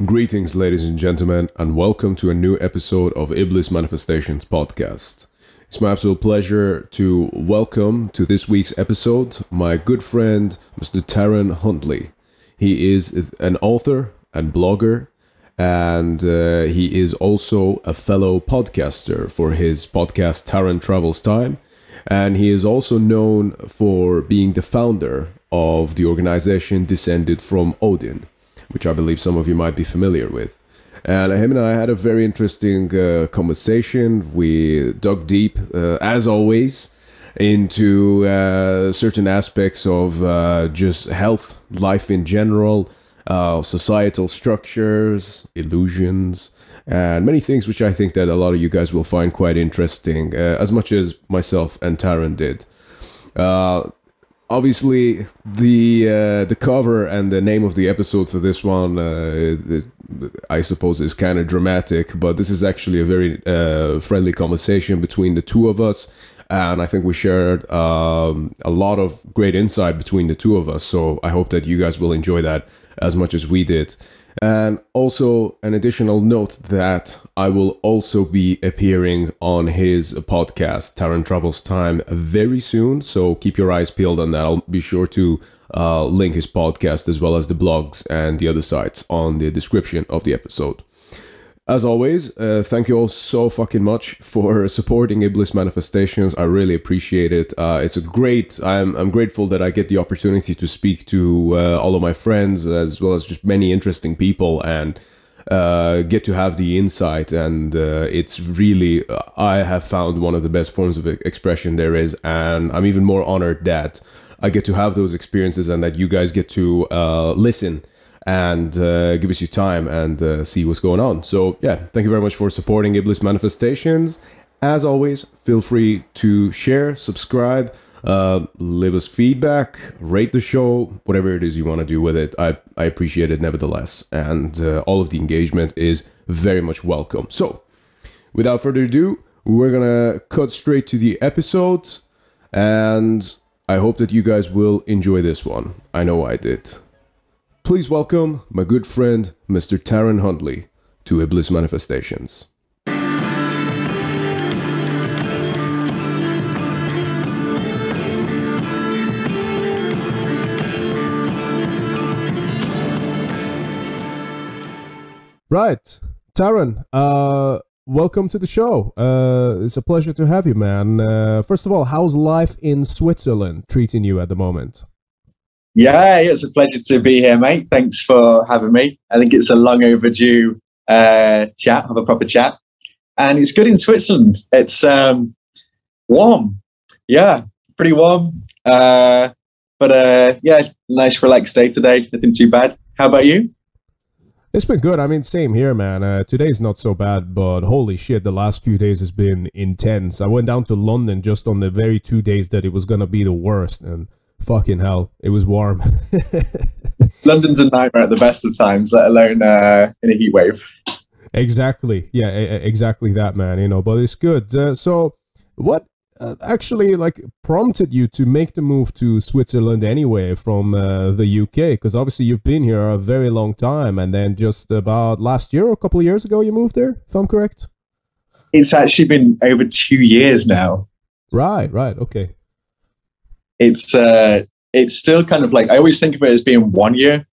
Greetings, ladies and gentlemen, and welcome to a new episode of Iblis Manifestations podcast. It's my absolute pleasure to welcome to this week's episode my good friend, Mr. Tarran Huntley. He is an author and blogger, and he is also a fellow podcaster for his podcast Tarran Travels Time, and he is also known for being the founder of the organization descended from Odin, which I believe some of you might be familiar with. And him and I had a very interesting conversation. We dug deep, as always, into certain aspects of just health, life in general, societal structures, illusions, and many things which I think that a lot of you guys will find quite interesting, as much as myself and Tarran did. Obviously, the cover and the name of the episode for this one, I suppose, is kind of dramatic, but this is actually a very friendly conversation between the two of us, and I think we shared a lot of great insight between the two of us, so I hope that you guys will enjoy that as much as we did. And also an additional note that I will also be appearing on his podcast, Tarran Travels Time, very soon. So keep your eyes peeled on that. I'll be sure to link his podcast as well as the blogs and the other sites on the description of the episode. As always, thank you all so fucking much for supporting Iblis Manifestations. I really appreciate it. It's a great. I'm grateful that I get the opportunity to speak to all of my friends as well as just many interesting people and get to have the insight. And it's really, I have found one of the best forms of expression there is, and I'm even more honored that I get to have those experiences and that you guys get to listen and give us your time and see what's going on. So yeah, thank you very much for supporting Iblis Manifestations. As always, feel free to share, subscribe, leave us feedback, rate the show, whatever it is you want to do with it. I appreciate it nevertheless, and all of the engagement is very much welcome. So without further ado, we're gonna cut straight to the episode, and I hope that you guys will enjoy this one. I know I did. Please welcome my good friend, Mr. Tarran Huntley, to Iblis Manifestations. Right, Tarran, welcome to the show. It's a pleasure to have you, man. First of all, how's life in Switzerland treating you at the moment? Yeah, it's a pleasure to be here, mate. Thanks for having me. I think it's a long overdue chat, have a proper chat. And it's good in Switzerland. It's warm. Yeah, pretty warm. Yeah, nice relaxed day today. Nothing too bad. How about you? It's been good. I mean, same here, man. Today's not so bad, but holy shit, the last few days has been intense. I went down to London just on the very 2 days that it was going to be the worst, and fucking hell, it was warm. London's a nightmare at the best of times, let alone in a heat wave. Exactly. Yeah, exactly that, man. You know, but it's good. So what actually prompted you to make the move to Switzerland anyway from the UK? Because obviously you've been here a very long time, and then just about last year or a couple of years ago you moved there, if I'm correct? It's actually been over 2 years now. Right, okay. It's still kind of like, I always think of it as being 1 year.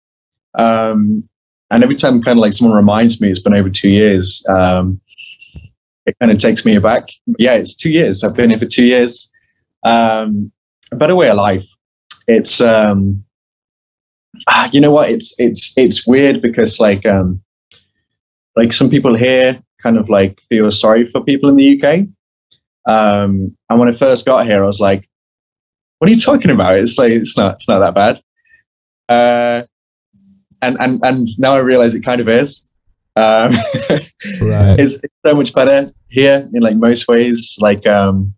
And every time kind of like someone reminds me it's been over 2 years, it kind of takes me aback. Yeah, it's 2 years. I've been here for 2 years. A better way of life. It's, you know what? It's weird because like some people here kind of like feel sorry for people in the UK. And when I first got here, I was like, what are you talking about? It's like, it's not that bad. And now I realize it kind of is. Right. It's so much better here in like most ways. Like, you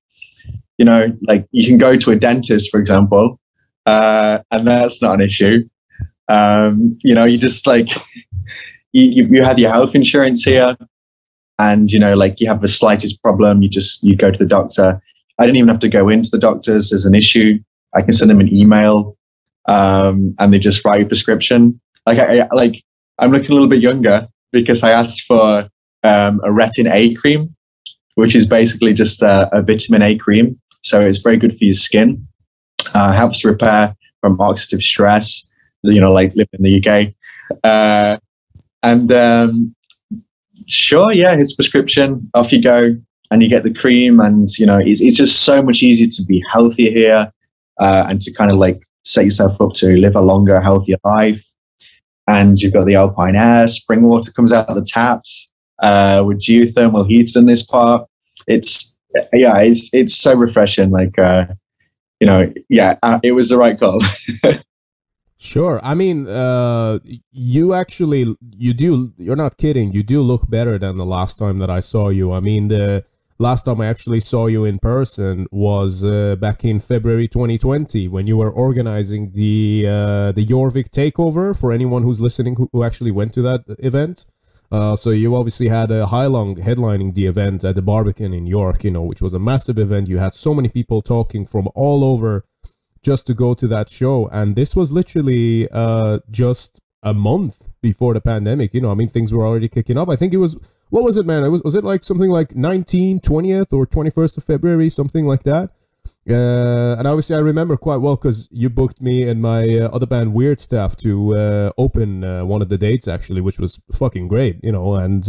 know, like you can go to a dentist, for example, and that's not an issue. You know, you just like, you have your health insurance here, and, you know, like you have the slightest problem, you go to the doctor. I didn't even have to go into the doctors as an issue. I can send them an email, and they just write a prescription. Like I'm looking a little bit younger because I asked for a retin A cream, which is basically just a vitamin A cream. So it's very good for your skin. Helps repair from oxidative stress, like living in the UK. Sure, yeah, his prescription, off you go, and you get the cream, and it's just so much easier to be healthier here, and to kind of like set yourself up to live a longer, healthier life. And you've got the alpine air, spring water comes out of the taps, with geothermal heated in this part. It's so refreshing. Like, it was the right call. Sure. I mean, you're not kidding. You do look better than the last time that I saw you. I mean, the last time I actually saw you in person was back in February 2020 when you were organizing the Jorvik takeover for anyone who's listening who actually went to that event. So you obviously had a Heilong headlining the event at the Barbican in York, which was a massive event. You had so many people talking from all over just to go to that show. And this was literally just a month before the pandemic. I mean, things were already kicking off. I think it was, what was it, man? Was it like something like 20th or 21st of February, something like that? And obviously I remember quite well because you booked me and my other band Weird Staff to open one of the dates, actually, which was fucking great, and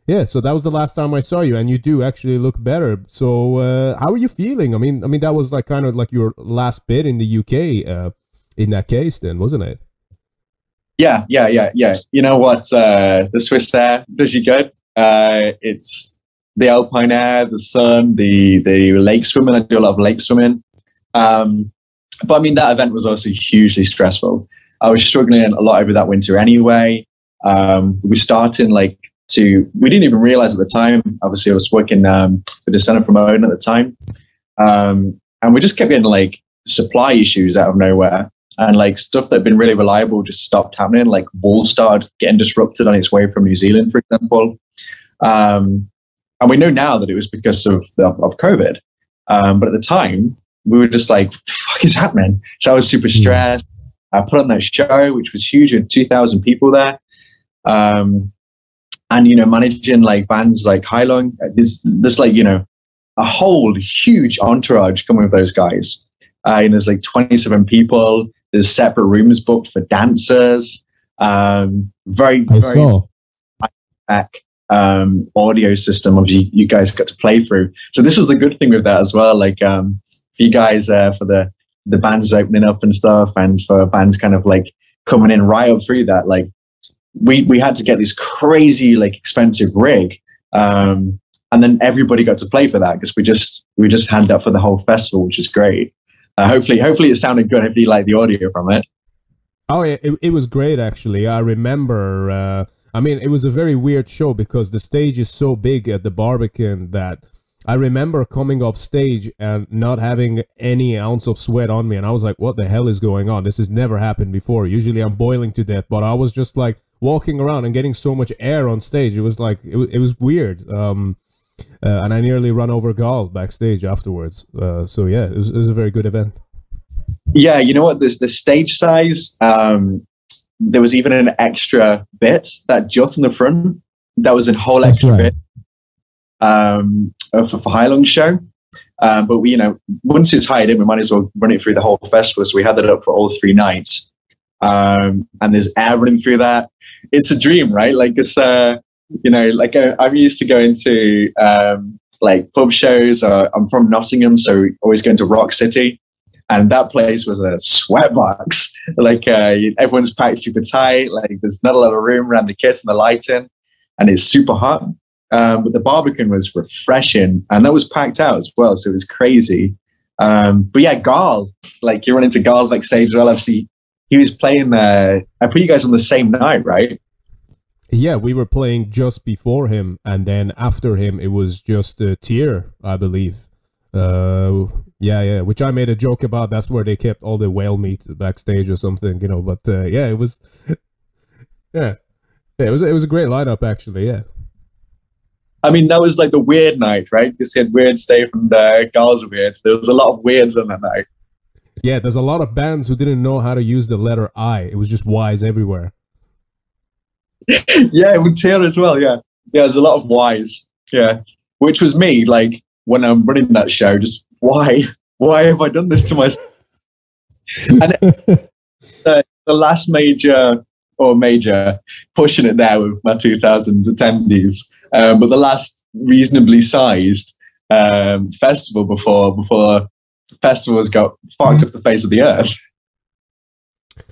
yeah, so that was the last time I saw you, and you do actually look better. So how are you feeling? I mean that was like kind of like your last bit in the UK in that case then, wasn't it? Yeah. You know what? The Swiss air does you good. It's the alpine air, the sun, the lake swimming. I do a lot of lake swimming. But I mean, that event was also hugely stressful. I was struggling a lot over that winter anyway. We started we didn't even realize at the time. Obviously, I was working for the Center from Odin at the time. And we just kept getting like supply issues out of nowhere. And like stuff that had been really reliable just stopped happening. Like wool started getting disrupted on its way from New Zealand, for example. And we know now that it was because of COVID. But at the time, we were just like, what the fuck is happening? So I was super stressed. I put on that show, which was huge, with 2,000 people there. And, managing like bands like Heilong, there's like, a whole huge entourage coming with those guys. And there's like 27 people. There's separate rooms booked for dancers. Very back audio system of you guys got to play through. So this was the good thing with that as well. Like for you guys, for the bands opening up and stuff, and for bands kind of like coming in right up through that, like we had to get this crazy like expensive rig, and then everybody got to play for that because we just had that for the whole festival, which is great. Hopefully it sounded good. Hopefully you like the audio from it. Oh yeah, it was great actually. I remember. I mean, it was a very weird show because the stage is so big at the Barbican that I remember coming off stage and not having any ounce of sweat on me, and I was like, "What the hell is going on? This has never happened before. Usually I'm boiling to death, but I was just like walking around and getting so much air on stage. It was like it was weird." And I nearly run over Gal backstage afterwards. So yeah, it was a very good event. Yeah, you know what? The stage size, there was even an extra bit that jut in the front. That was a whole extra bit for Heilong's show. But we, once it's hired in, we might as well run it through the whole festival. So we had that up for all 3 nights. And there's air running through that. It's a dream, right? Like it's I'm used to going to like pub shows. I'm from Nottingham, so always going to Rock City, and that place was a sweatbox. Like everyone's packed super tight. Like there's not a lot of room around the kit and the lighting, and it's super hot. But the Barbican was refreshing, and that was packed out as well, so it was crazy. But yeah, Garl, like you run into Garl backstage as well. Obviously, he was playing. I put you guys on the same night, right? Yeah, we were playing just before him, and then after him, it was just a tier, I believe. Yeah, which I made a joke about. That's where they kept all the whale meat backstage or something, But yeah, it was, it was a great lineup actually. Yeah. I mean, that was like the weird night, right? You said Weird Stay from the Girls Weird. There was a lot of weirds on that night. Yeah, there's a lot of bands who didn't know how to use the letter I. It was just Y's everywhere. Yeah, with Tear as well. Yeah, yeah. There's a lot of whys. Yeah, which was me. Like when I'm running that show, just why have I done this to myself? And the last major pushing it there with my 2000 attendees, but the last reasonably sized festival before festivals got fucked up the face of the earth.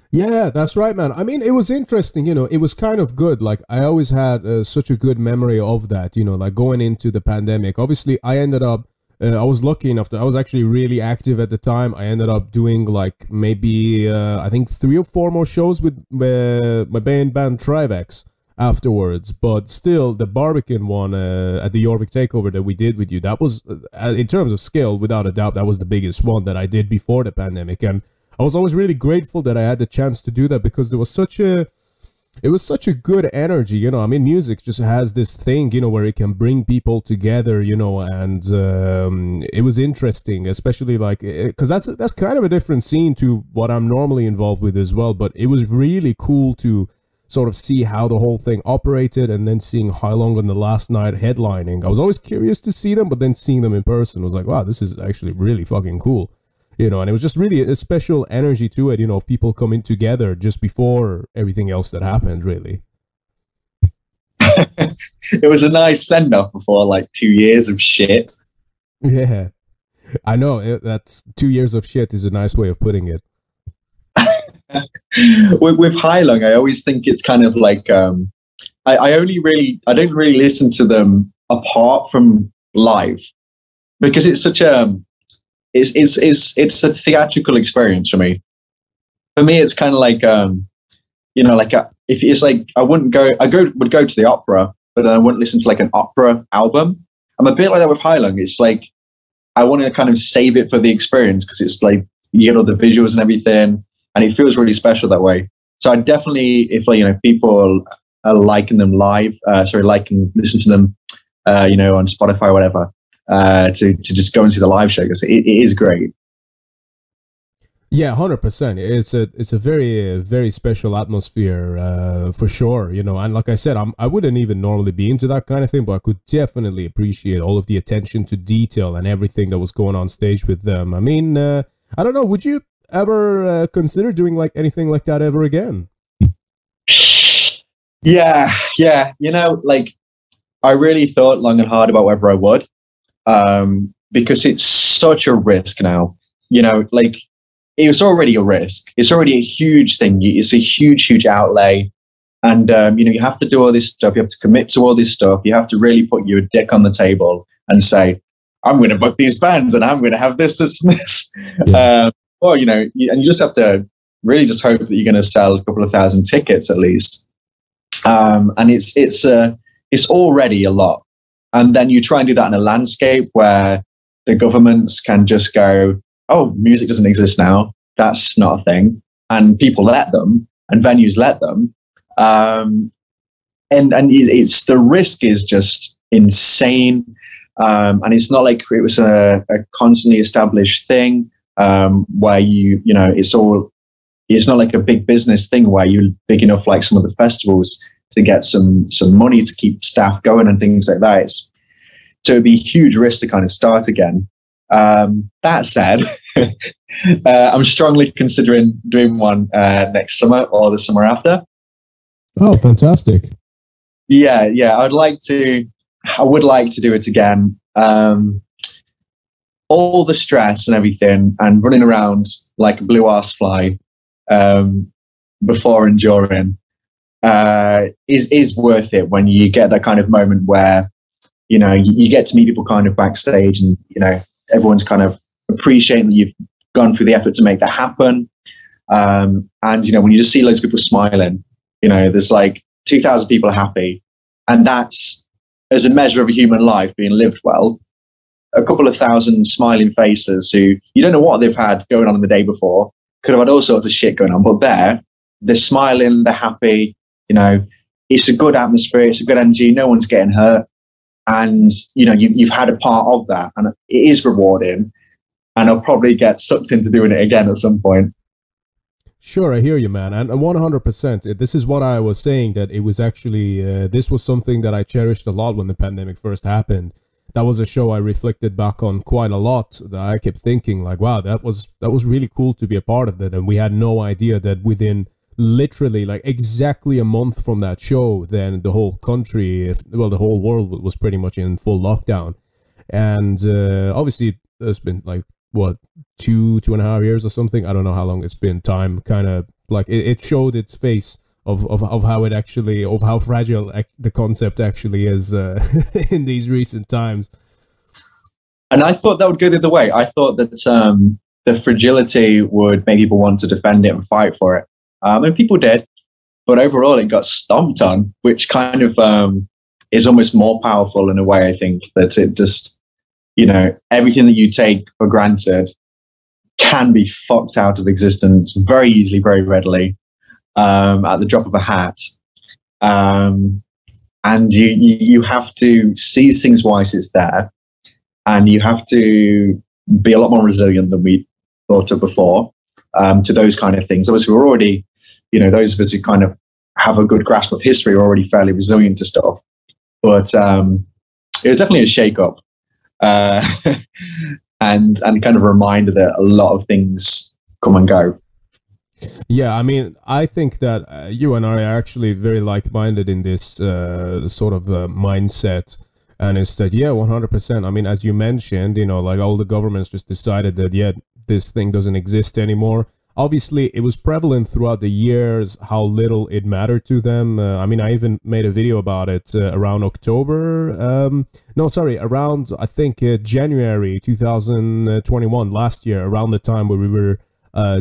Yeah, that's right, man. I mean, it was interesting, you know, it was kind of good. Like, I always had such a good memory of that, you know, like going into the pandemic. Obviously, I ended up, I was lucky enough that I was actually really active at the time. I ended up doing like maybe, I think 3 or 4 more shows with my band Trivex afterwards. But still, the Barbican one at the Jorvik Takeover that we did with you, that was, in terms of scale, without a doubt, that was the biggest one that I did before the pandemic. And I was always really grateful that I had the chance to do that, because there was such a, it was such a good energy, you know. I mean, music just has this thing, you know, where it can bring people together, you know, and it was interesting, especially like, because that's kind of a different scene to what I'm normally involved with as well. But it was really cool to sort of see how the whole thing operated, and then seeing how long on the last night headlining. I was always curious to see them, but then seeing them in person was like, wow, this is actually really fucking cool. You know, and it was just really a special energy to it, you know, of people coming together just before everything else that happened, really. It was a nice send-off before like 2 years of shit. Yeah, I know. That's 2 years of shit is a nice way of putting it. With Heilung, I always think it's kind of like, I don't really listen to them apart from live, because it's such a, it's a theatrical experience for me. For me, it's kind of like, you know, like if it's like I would go to the opera, but I wouldn't listen to like an opera album. I'm a bit like that with Heilung. It's like I want to kind of save it for the experience, because it's like you get all the visuals and everything, and it feels really special that way. So I definitely, if like, you know, people are liking them live, listen to them, you know, on Spotify or whatever. To just go and see the live show, because it is great. Yeah, 100%. It's a very very special atmosphere for sure. You know, and like I said, I wouldn't even normally be into that kind of thing, but I could definitely appreciate all of the attention to detail and everything that was going on stage with them. I mean, I don't know. Would you ever consider doing like anything like that ever again? Yeah. You know, like I really thought long and hard about whether I would. Because it's such a risk now, you know, like it was already a risk. It's already a huge thing. It's a huge outlay. And, you know, you have to do all this stuff. You have to commit to all this stuff. You have to really put your dick on the table and say, I'm going to book these bands and I'm going to have this, and this. Yeah. Or, you know, and you just have to really just hope that you're going to sell a couple of thousand tickets at least. And it's already a lot. And then you try and do that in a landscape where the governments can just go, oh, music doesn't exist now. That's not a thing. And people let them, and venues let them. And it's, the risk is just insane. And it's not like it was a constantly established thing where you know, it's not like a big business thing where you're big enough like some of the festivals to get some money to keep staff going and things like that. So it'd be a huge risk to kind of start again. That said, I'm strongly considering doing one next summer or the summer after. Oh, fantastic. Yeah. I would like to do it again. All the stress and everything and running around like a blue arse fly before and during is worth it when you get that kind of moment where, you know, you get to meet people kind of backstage, and, you know, everyone's kind of appreciating that you've gone through the effort to make that happen. And, you know, when you just see loads of people smiling, you know, there's like 2,000 people happy, and that's, as a measure of a human life being lived well, a couple of thousand smiling faces who you don't know what they've had going on in the day before, could have had all sorts of shit going on, but they're smiling, they're happy, you know, it's a good atmosphere, it's a good energy, no one's getting hurt. And, you know, you've had a part of that, and it is rewarding, and I'll probably get sucked into doing it again at some point. Sure, I hear you, man, and 100%. This is what I was saying, that it was actually this was something that I cherished a lot when the pandemic first happened. That was a show I reflected back on quite a lot. That I kept thinking, like, wow, that was really cool to be a part of that, and we had no idea that within literally like exactly a month from that show, then the whole country, well, the whole world was pretty much in full lockdown, and obviously there's been like what 2.5 years or something. I don't know how long it's been. Time kind of like it showed its face of how it actually, of how fragile the concept actually is in these recent times. And I thought that would go the other way. I thought that the fragility would make people want to defend it and fight for it. And people did, but overall it got stomped on, which kind of is almost more powerful in a way. I think that it just, everything that you take for granted can be fucked out of existence very easily, very readily, at the drop of a hat. And you have to seize things whilst it's there, and you have to be a lot more resilient than we thought of before to those kind of things. Obviously, we're already, those of us who kind of have a good grasp of history are already fairly resilient to stuff. But it was definitely a shake-up. And kind of a reminder that a lot of things come and go. Yeah, I mean, I think that you and I are actually very like-minded in this sort of mindset, and it's that, yeah, 100%. I mean, as you mentioned, like all the governments just decided that, yeah, this thing doesn't exist anymore. Obviously, it was prevalent throughout the years how little it mattered to them. I mean, I even made a video about it around October. Around, I think, January 2021, last year, around the time where we were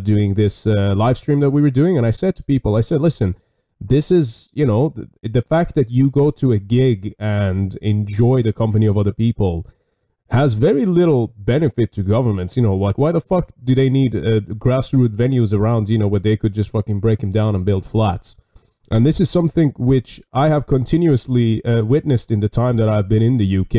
doing this live stream that we were doing. And I said to people, I said, listen, this is, the fact that you go to a gig and enjoy the company of other people has very little benefit to governments. Like, why the fuck do they need grassroots venues around, where they could just fucking break them down and build flats? And this is something which I have continuously witnessed in the time that I've been in the UK,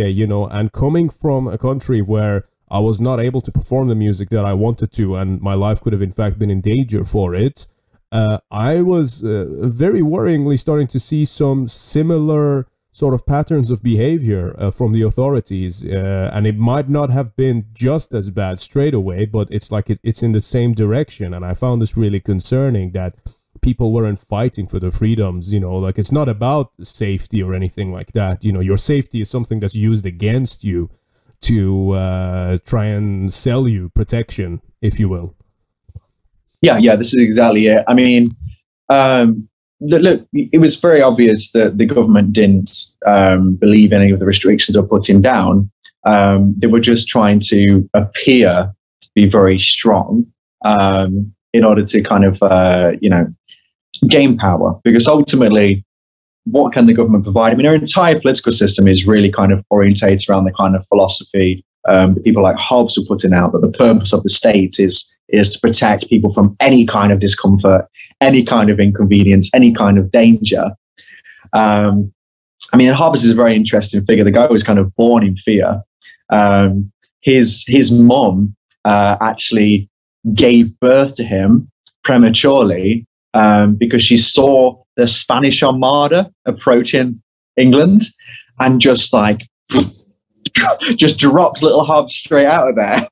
and coming from a country where I was not able to perform the music that I wanted to, and my life could have in fact been in danger for it. I was very worryingly starting to see some similar sort of patterns of behavior from the authorities, and it might not have been just as bad straight away, but it's like it's in the same direction. And I found this really concerning, that people weren't fighting for their freedoms. Like, it's not about safety or anything like that. Your safety is something that's used against you to try and sell you protection, if you will. Yeah, this is exactly it. I mean, look, it was very obvious that the government didn't believe any of the restrictions they were putting down. They were just trying to appear to be very strong in order to kind of, gain power. Because ultimately, what can the government provide? I mean, our entire political system is really kind of orientated around the kind of philosophy that people like Hobbes were putting out, that the purpose of the state is to protect people from any kind of discomfort, any kind of inconvenience, any kind of danger. I mean, Hobbes is a very interesting figure. The guy was kind of born in fear. His mom actually gave birth to him prematurely because she saw the Spanish Armada approaching England, and just dropped little Hobbes straight out of there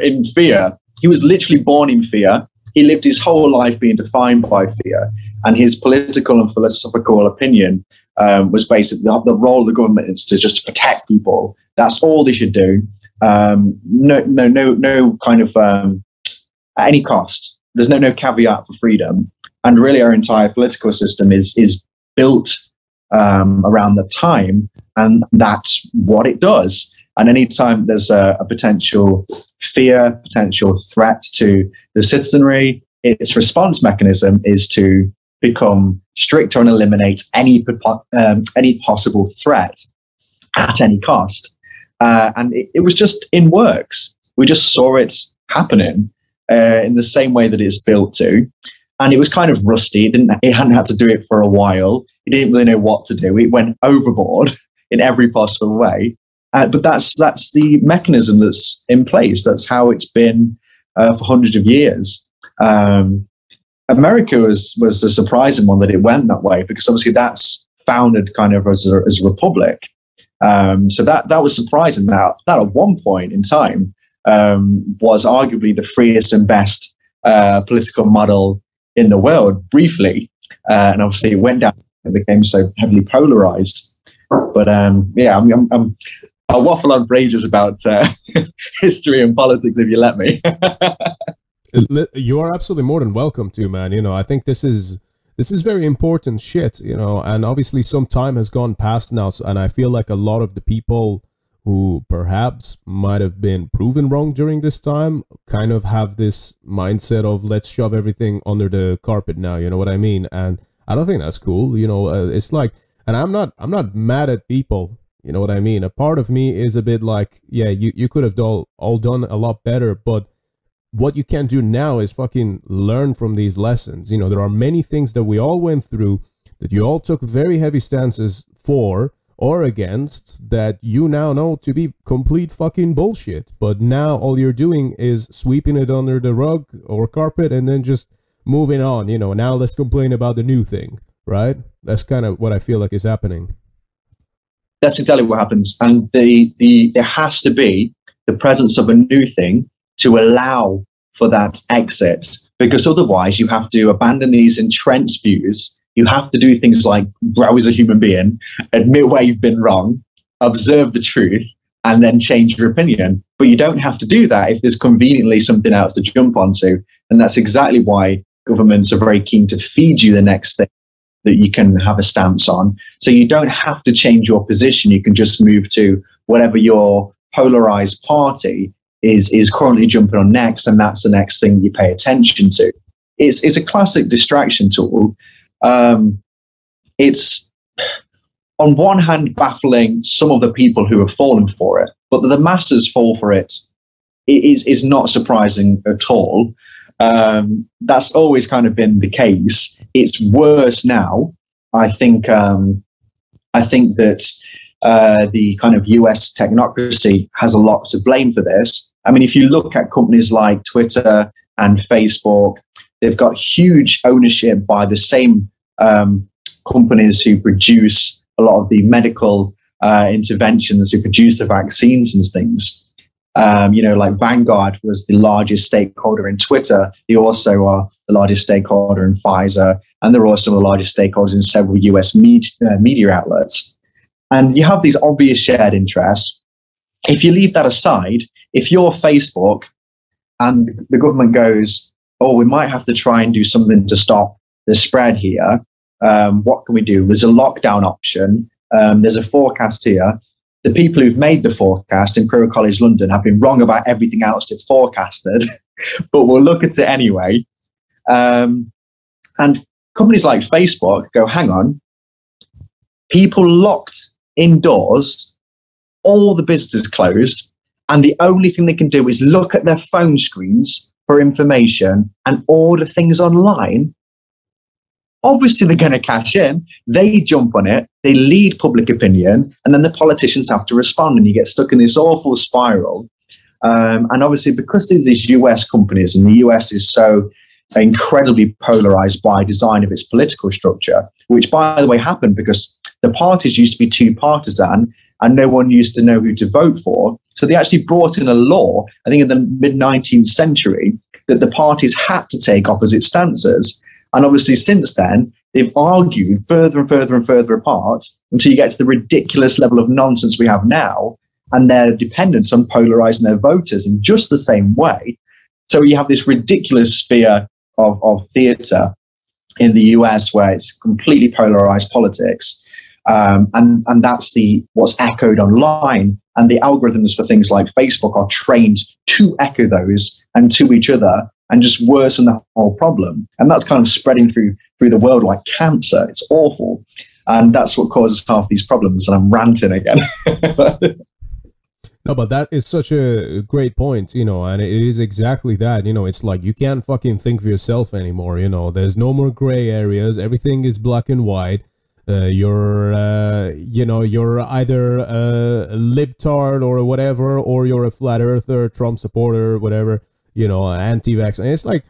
in fear. He was literally born in fear. He lived his whole life being defined by fear, and his political and philosophical opinion was basically the role of the government is to just protect people. That's all they should do. No kind of at any cost. There's no caveat for freedom. And really, our entire political system is built around the time, and that's what it does. And anytime there's a potential fear, potential threat to the citizenry, its response mechanism is to become stricter and eliminate any possible threat at any cost. And it was just in works. We just saw it happening in the same way that it's built to. And it was kind of rusty. It hadn't had to do it for a while. It didn't really know what to do. It went overboard in every possible way. But that's the mechanism that's in place. That's how it's been for hundreds of years. America was a surprising one that it went that way, because obviously that's founded kind of as a republic. So that was surprising. That at one point in time was arguably the freest and best political model in the world, briefly, and obviously it went down. It became so heavily polarized. But yeah, I'll waffle on for ages about history and politics if you let me. You are absolutely more than welcome to, man. You know, I think this is very important shit, you know, and obviously some time has gone past now, and I feel like a lot of the people who perhaps might have been proven wrong during this time kind of have this mindset of let's shove everything under the carpet now, you know what I mean? And I don't think that's cool, you know. It's like, and I'm not mad at people, you know what I mean? A part of me is a bit like, yeah, you could have all done a lot better, but what you can do now is fucking learn from these lessons. You know, there are many things that we all went through that you all took very heavy stances for or against that you now know to be complete fucking bullshit. But now all you're doing is sweeping it under the rug or carpet and then just moving on. You know, now let's complain about the new thing, right? That's kind of what I feel like is happening. That's exactly what happens. And there has to be the presence of a new thing to allow for that exit, because otherwise you have to abandon these entrenched views. You have to do things like grow as a human being, admit where you've been wrong, observe the truth, and then change your opinion. But you don't have to do that if there's conveniently something else to jump onto. And that's exactly why governments are very keen to feed you the next thing that you can have a stance on. So you don't have to change your position. You can just move to whatever your polarized party is currently jumping on next, and that's the next thing you pay attention to. It's a classic distraction tool. It's on one hand baffling some of the people who have fallen for it, but the masses fall for it is not surprising at all. That's always kind of been the case. It's worse now. I think that the kind of US technocracy has a lot to blame for this. I mean, if you look at companies like Twitter and Facebook, they've got huge ownership by the same companies who produce a lot of the medical interventions, who produce the vaccines and things. You know, like Vanguard was the largest stakeholder in Twitter. They also are the largest stakeholder in Pfizer, and they're also the largest stakeholders in several US media outlets. And you have these obvious shared interests. If you leave that aside, if you're Facebook and the government goes, oh, we might have to try and do something to stop the spread here, what can we do? There's a lockdown option. There's a forecast here. The people who've made the forecast, Imperial College London, have been wrong about everything else they've forecasted, but we'll look at it anyway. And companies like Facebook go, hang on, people locked indoors, all the businesses closed, and the only thing they can do is look at their phone screens for information and order things online. Obviously, they're going to cash in. They jump on it. They lead public opinion, and then the politicians have to respond, and you get stuck in this awful spiral. And obviously, because there's these US companies, and the US is so incredibly polarized by design of its political structure, which, by the way, happened because the parties used to be too partisan, and no one used to know who to vote for. So they actually brought in a law, I think in the mid-19th century, that the parties had to take opposite stances. And obviously since then, they've argued further and further and further apart until you get to the ridiculous level of nonsense we have now, and their dependence on polarizing their voters in just the same way. So you have this ridiculous sphere of theatre in the US where it's completely polarized politics. And that's what's echoed online. And the algorithms for things like Facebook are trained to echo those and to each other and just worsen the whole problem. And that's kind of spreading through the world like cancer. It's awful. And that's what causes half these problems. And I'm ranting again. No, but that is such a great point, you know, and it is exactly that, you know, it's like you can't fucking think for yourself anymore, you know, there's no more gray areas, everything is black and white. You're either a libtard or whatever, or you're a flat earther, Trump supporter, whatever, you know, anti-vax. And it's like,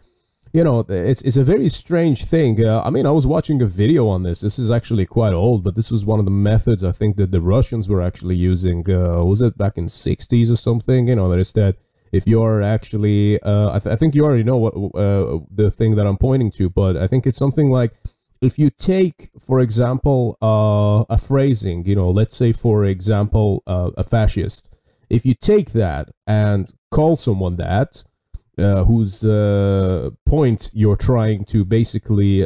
You know, it's a very strange thing. I mean, I was watching a video on this. This is actually quite old, but this was one of the methods I think that the Russians were actually using. Was it back in '60s or something? You know, that is that if you're actually, I think you already know what the thing that I'm pointing to, but I think it's something like if you take, for example, a phrasing. You know, let's say, for example, a fascist. If you take that and call someone that, whose point you're trying to basically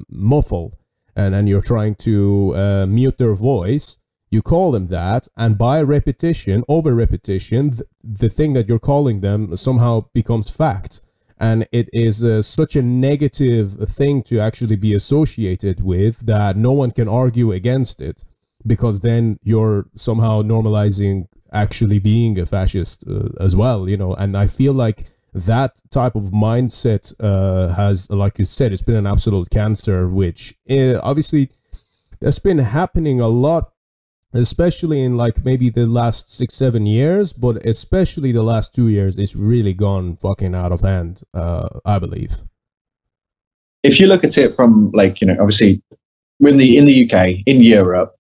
muffle, and you're trying to mute their voice, you call them that, and by repetition, over repetition, the thing that you're calling them somehow becomes fact. And it is such a negative thing to actually be associated with that no one can argue against it, because then you're somehow normalizing actually being a fascist as well, you know. And I feel like that type of mindset has, like you said, it's been an absolute cancer, which obviously has been happening a lot, especially in like maybe the last 6-7 years, but especially the last 2 years, it's really gone fucking out of hand, I believe. If you look at it from, like, you know, obviously in the UK, in Europe,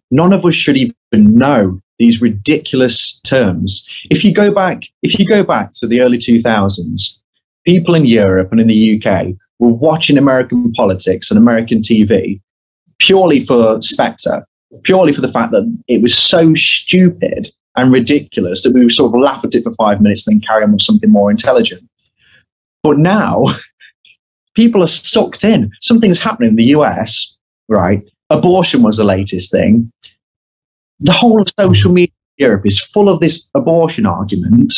none of us should even know these ridiculous terms. If you go back to the early 2000s, people in Europe and in the UK were watching American politics and American TV purely for spectre, purely for the fact that it was so stupid and ridiculous that we would sort of laugh at it for 5 minutes and then carry on with something more intelligent. But now people are sucked in. Something's happening in the US, right? Abortion was the latest thing. The whole of social media in Europe is full of this abortion argument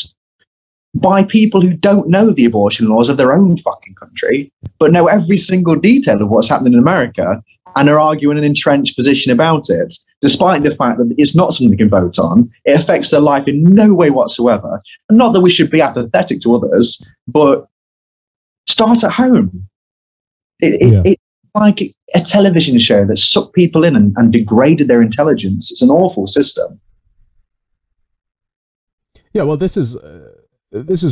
by people who don't know the abortion laws of their own fucking country, but know every single detail of what's happening in America and are arguing an entrenched position about it, despite the fact that it's not something they can vote on. It affects their life in no way whatsoever. And not that we should be apathetic to others, but start at home. It's like a television show that sucked people in and degraded their intelligence. It's an awful system. Yeah, well, this is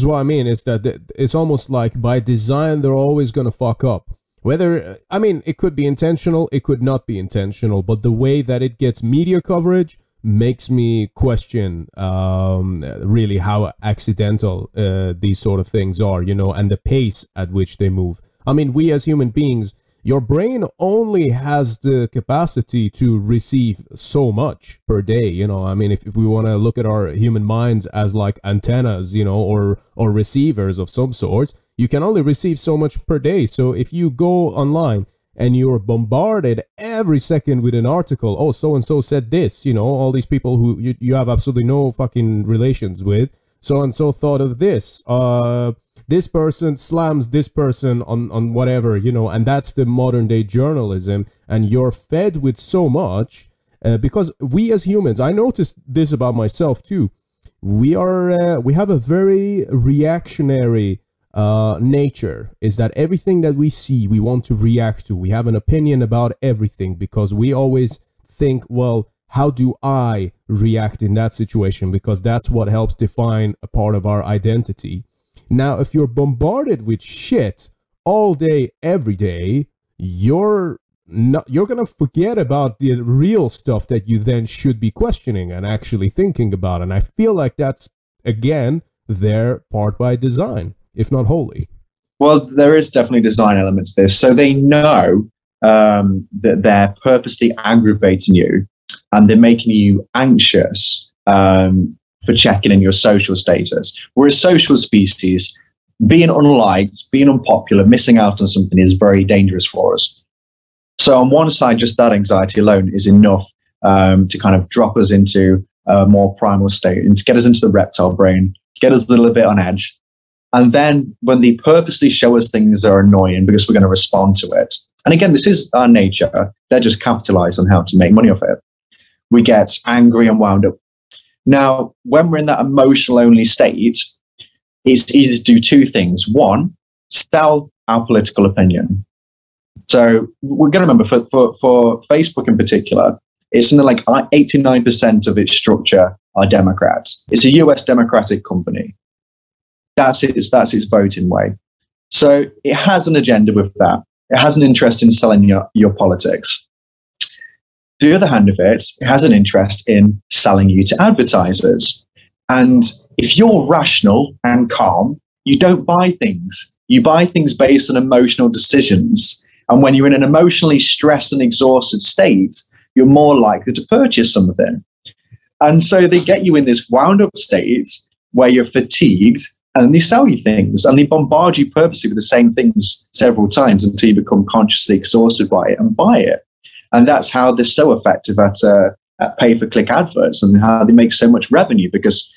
what I mean, is that it's almost like by design they're always going to fuck up. Whether, I mean, it could be intentional, it could not be intentional, but the way that it gets media coverage makes me question really how accidental these sort of things are, you know, and the pace at which they move. I mean, we as human beings, your brain only has the capacity to receive so much per day, you know. I mean, if we want to look at our human minds as like antennas, you know, or receivers of some sorts, you can only receive so much per day. So if you go online and you're bombarded every second with an article, oh, so-and-so said this, you know, all these people who you have absolutely no fucking relations with, so-and-so thought of this, this person slams this person on whatever, you know, and that's the modern day journalism. And you're fed with so much because we as humans, I noticed this about myself too, we have a very reactionary nature, is that everything that we see, we want to react to. We have an opinion about everything because we always think, well, how do I react in that situation? Because that's what helps define a part of our identity. Now, if you're bombarded with shit all day, every day, you're gonna forget about the real stuff that you then should be questioning and actually thinking about. And I feel like that's, again, their part by design, if not wholly. Well, there is definitely design elements to this. So they know that they're purposely aggravating you and they're making you anxious for checking in your social status. We're a social species. Being unliked, being unpopular, missing out on something is very dangerous for us. So on one side, just that anxiety alone is enough to kind of drop us into a more primal state and to get us into the reptile brain, get us a little bit on edge. And then when they purposely show us things that are annoying because we're going to respond to it, and again, this is our nature, they're just capitalized on how to make money off it. We get angry and wound up. Now, when we're in that emotional-only state, it's easy to do two things. One, sell our political opinion. So we're going to remember for Facebook in particular, it's something like 89% of its structure are Democrats. It's a US Democratic company. That's its voting way. So it has an agenda with that. It has an interest in selling your politics. The other hand of it, it has an interest in selling you to advertisers. And if you're rational and calm, you don't buy things. You buy things based on emotional decisions. And when you're in an emotionally stressed and exhausted state, you're more likely to purchase something. And so they get you in this wound up state where you're fatigued, and they sell you things, and they bombard you purposely with the same things several times until you become consciously exhausted by it and buy it. And that's how they're so effective at pay-per-click adverts, and how they make so much revenue, because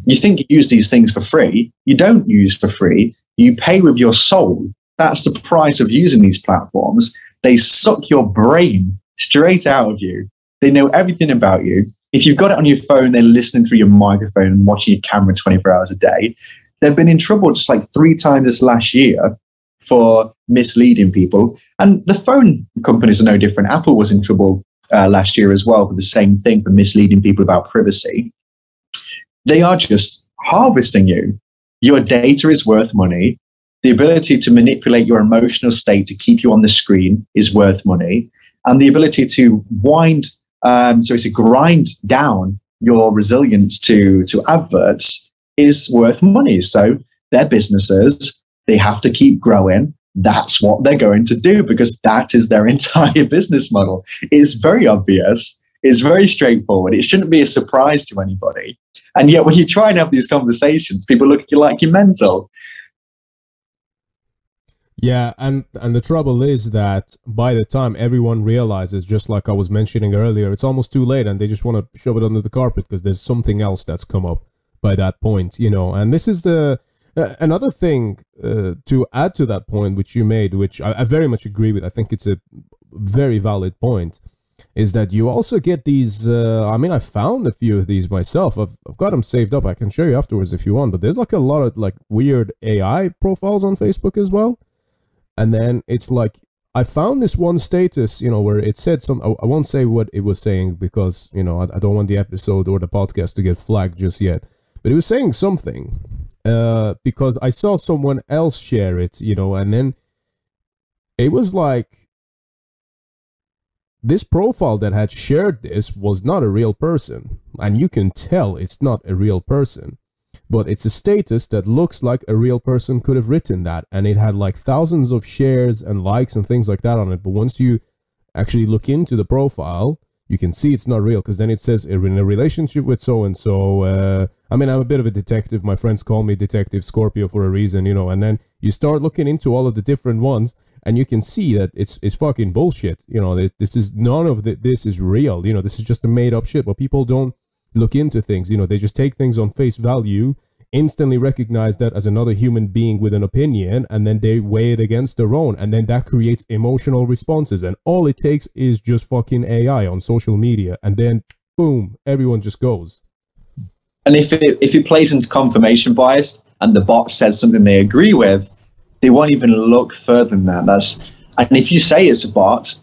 you think you use these things for free. You don't use for free. You pay with your soul. That's the price of using these platforms. They suck your brain straight out of you. They know everything about you. If you've got it on your phone, they're listening through your microphone and watching your camera 24 hours a day. They've been in trouble just like 3 times this last year for misleading people. And the phone companies are no different. Apple was in trouble last year as well for the same thing, for misleading people about privacy. They are just harvesting you. Your data is worth money. The ability to manipulate your emotional state to keep you on the screen is worth money. And the ability to grind down your resilience to adverts is worth money. So their businesses, they have to keep growing. That's what they're going to do, because that is their entire business model. It's very obvious. It's very straightforward. It shouldn't be a surprise to anybody. And yet when you try and have these conversations, people look at you like you're mental. Yeah, and the trouble is that by the time everyone realizes, just like I was mentioning earlier, it's almost too late, and they just want to shove it under the carpet because there's something else that's come up by that point, you know. And this is the another thing to add to that point which you made, which I very much agree with. I think it's a very valid point, is that you also get these, I mean, I found a few of these myself. I've got them saved up. I can show you afterwards if you want, but there's like a lot of like weird AI profiles on Facebook as well. And then it's like, I found this one status, you know, where it said some, I won't say what it was saying because, you know, I don't want the episode or the podcast to get flagged just yet. But it was saying something because I saw someone else share it, you know, and then it was like, this profile that had shared this was not a real person. And you can tell it's not a real person. But it's a status that looks like a real person could have written that. And it had like thousands of shares and likes and things like that on it. But once you actually look into the profile, you can see it's not real, because then it says in a relationship with so-and-so. I mean, I'm a bit of a detective. My friends call me Detective Scorpio for a reason, you know. And then you start looking into all of the different ones, and you can see that it's fucking bullshit. You know, this is none of this is real. You know, this is just a made up shit. But people don't look into things, you know, they just take things on face value, instantly recognize that as another human being with an opinion, and then they weigh it against their own, and then that creates emotional responses. And all it takes is just fucking AI on social media, and then boom, everyone just goes. And if it plays into confirmation bias and the bot says something they agree with, they won't even look further than that. And if you say it's a bot,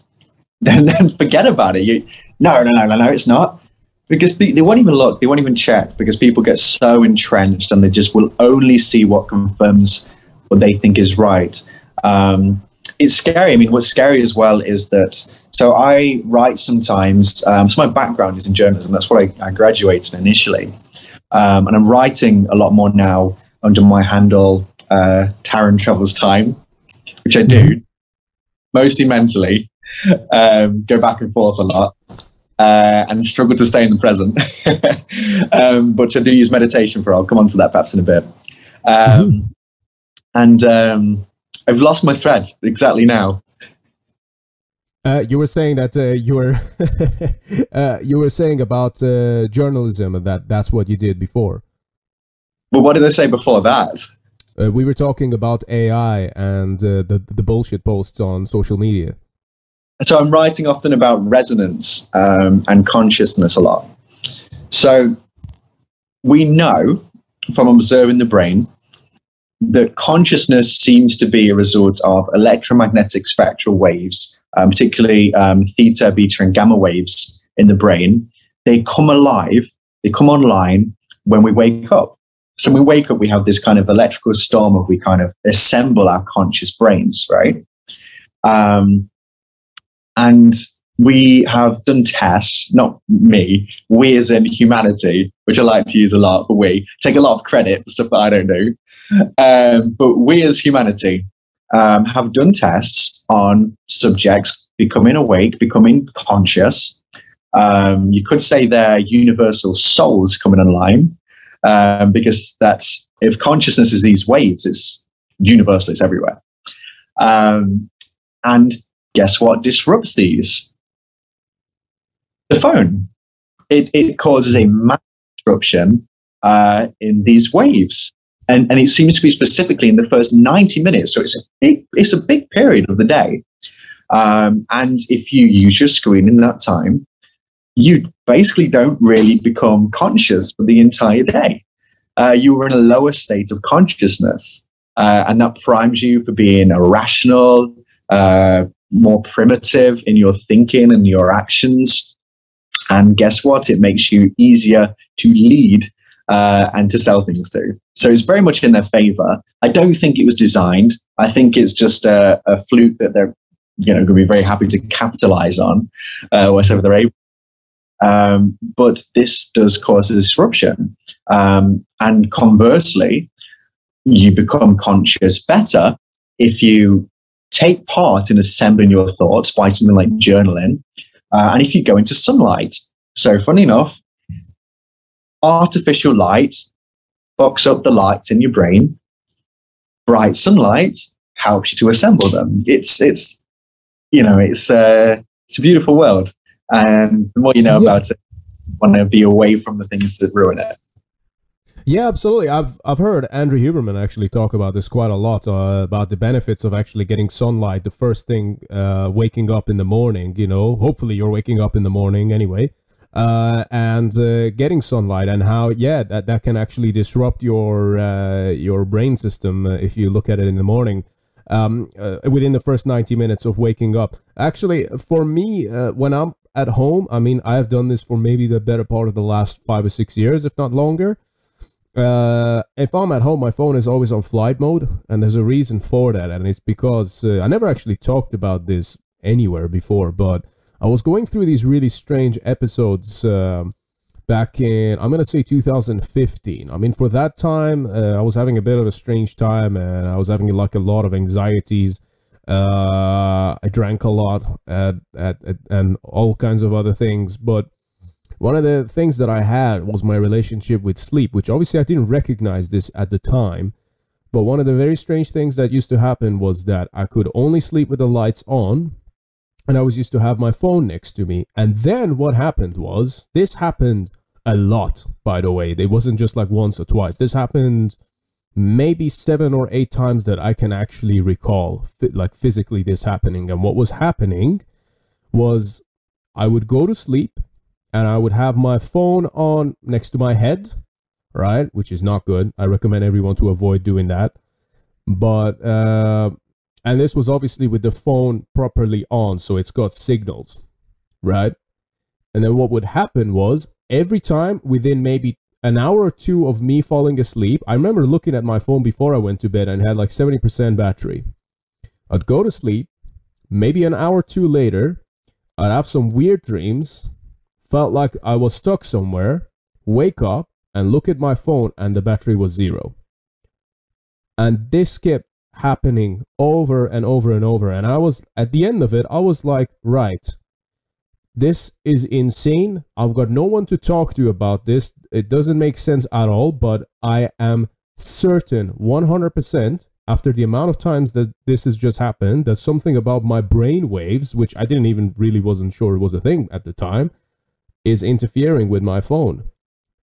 then forget about it. No, it's not. Because they won't even look, they won't even check, because people get so entrenched and they just will only see what confirms what they think is right. It's scary. I mean, what's scary as well is that, so I write sometimes, so my background is in journalism, that's what I graduated initially. And I'm writing a lot more now under my handle, Tarran Travels Time, which I do, mostly mentally, go back and forth a lot. And struggle to stay in the present. But I do use meditation for, I'll come on to that perhaps in a bit. And I've lost my thread exactly now. You were saying that you were saying about journalism, and that's what you did before. Well, what did I say before that? We were talking about AI and the bullshit posts on social media. So I'm writing often about resonance and consciousness a lot. So we know from observing the brain that consciousness seems to be a result of electromagnetic spectral waves, particularly theta, beta, and gamma waves in the brain. They come alive, they come online when we wake up. So we wake up, we have this kind of electrical storm of we kind of assemble our conscious brains, right? And we have done tests, not me, we as in humanity, which I like to use a lot, but we take a lot of credit for stuff that I don't do. But we as humanity have done tests on subjects becoming awake, becoming conscious. You could say they're universal souls coming online, because that's, if consciousness is these waves, it's universal, it's everywhere. And guess what disrupts these? The phone. It causes a massive disruption in these waves. And it seems to be specifically in the first 90 minutes. So it's a big period of the day. And if you use your screen in that time, you basically don't really become conscious for the entire day. You are in a lower state of consciousness. And that primes you for being irrational, more primitive in your thinking and your actions. And guess what? It makes you easier to lead and to sell things to. So it's very much in their favor. I don't think it was designed. I think it's just a fluke that they're going to be very happy to capitalize on wherever they're able. But this does cause a disruption. And conversely, you become conscious better if you take part in assembling your thoughts by something like journaling. And if you go into sunlight. So funny enough, artificial light bucks up the lights in your brain. Bright sunlight helps you to assemble them. It's a beautiful world. And the more you know about it, you want to be away from the things that ruin it. Yeah, absolutely. I've heard Andrew Huberman actually talk about this quite a lot, about the benefits of actually getting sunlight the first thing, waking up in the morning, hopefully you're waking up in the morning anyway, and getting sunlight, and how, that can actually disrupt your brain system if you look at it in the morning, within the first 90 minutes of waking up. Actually, for me, when I'm at home, I have done this for maybe the better part of the last 5 or 6 years, if not longer. If I'm at home, my phone is always on flight mode, and there's a reason for that, and it's because I never actually talked about this anywhere before, but I was going through these really strange episodes back in, I'm gonna say 2015. For that time, I was having a bit of a strange time, and I was having like a lot of anxieties. I drank a lot and all kinds of other things, but one of the things that I had was my relationship with sleep, which obviously I didn't recognize this at the time. But one of the very strange things that used to happen was that I could only sleep with the lights on, and I was used to have my phone next to me. And then what happened was, this happened a lot, by the way. It wasn't just like once or twice. This happened maybe 7 or 8 times that I can actually recall, like physically this happening. And what was happening was I would go to sleep, and I would have my phone on next to my head, right? Which is not good. I recommend everyone to avoid doing that. But, and this was obviously with the phone properly on, so it's got signals, right? And then what would happen was, every time within maybe an hour or two of me falling asleep, I remember looking at my phone before I went to bed and had like 70% battery. I'd go to sleep, maybe an hour or two later, I'd have some weird dreams, felt like I was stuck somewhere, wake up and look at my phone, and the battery was 0. And this kept happening over and over and over. And I was, at the end of it, I was like, right, this is insane. I've got no one to talk to about this. It doesn't make sense at all, but I am certain 100% after the amount of times that this has just happened, that something about my brain waves, which I didn't even really wasn't sure it was a thing at the time, is interfering with my phone.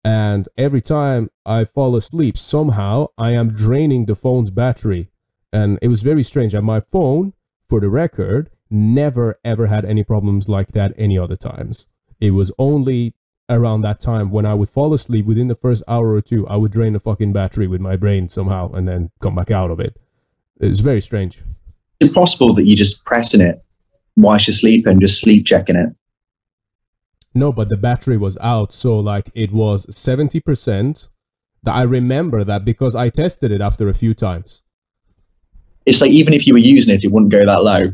And every time I fall asleep, somehow I am draining the phone's battery. And it was very strange. And my phone, for the record, never ever had any problems like that any other times. It was only around that time when I would fall asleep, within the first hour or two, I would drain the fucking battery with my brain somehow and then come back out of it. It was very strange. It's impossible that you're just pressing it whilst you're sleeping, just sleep checking it. No, but the battery was out, so like it was 70%. I remember that because I tested it after a few times. It's like even if you were using it, it wouldn't go that low.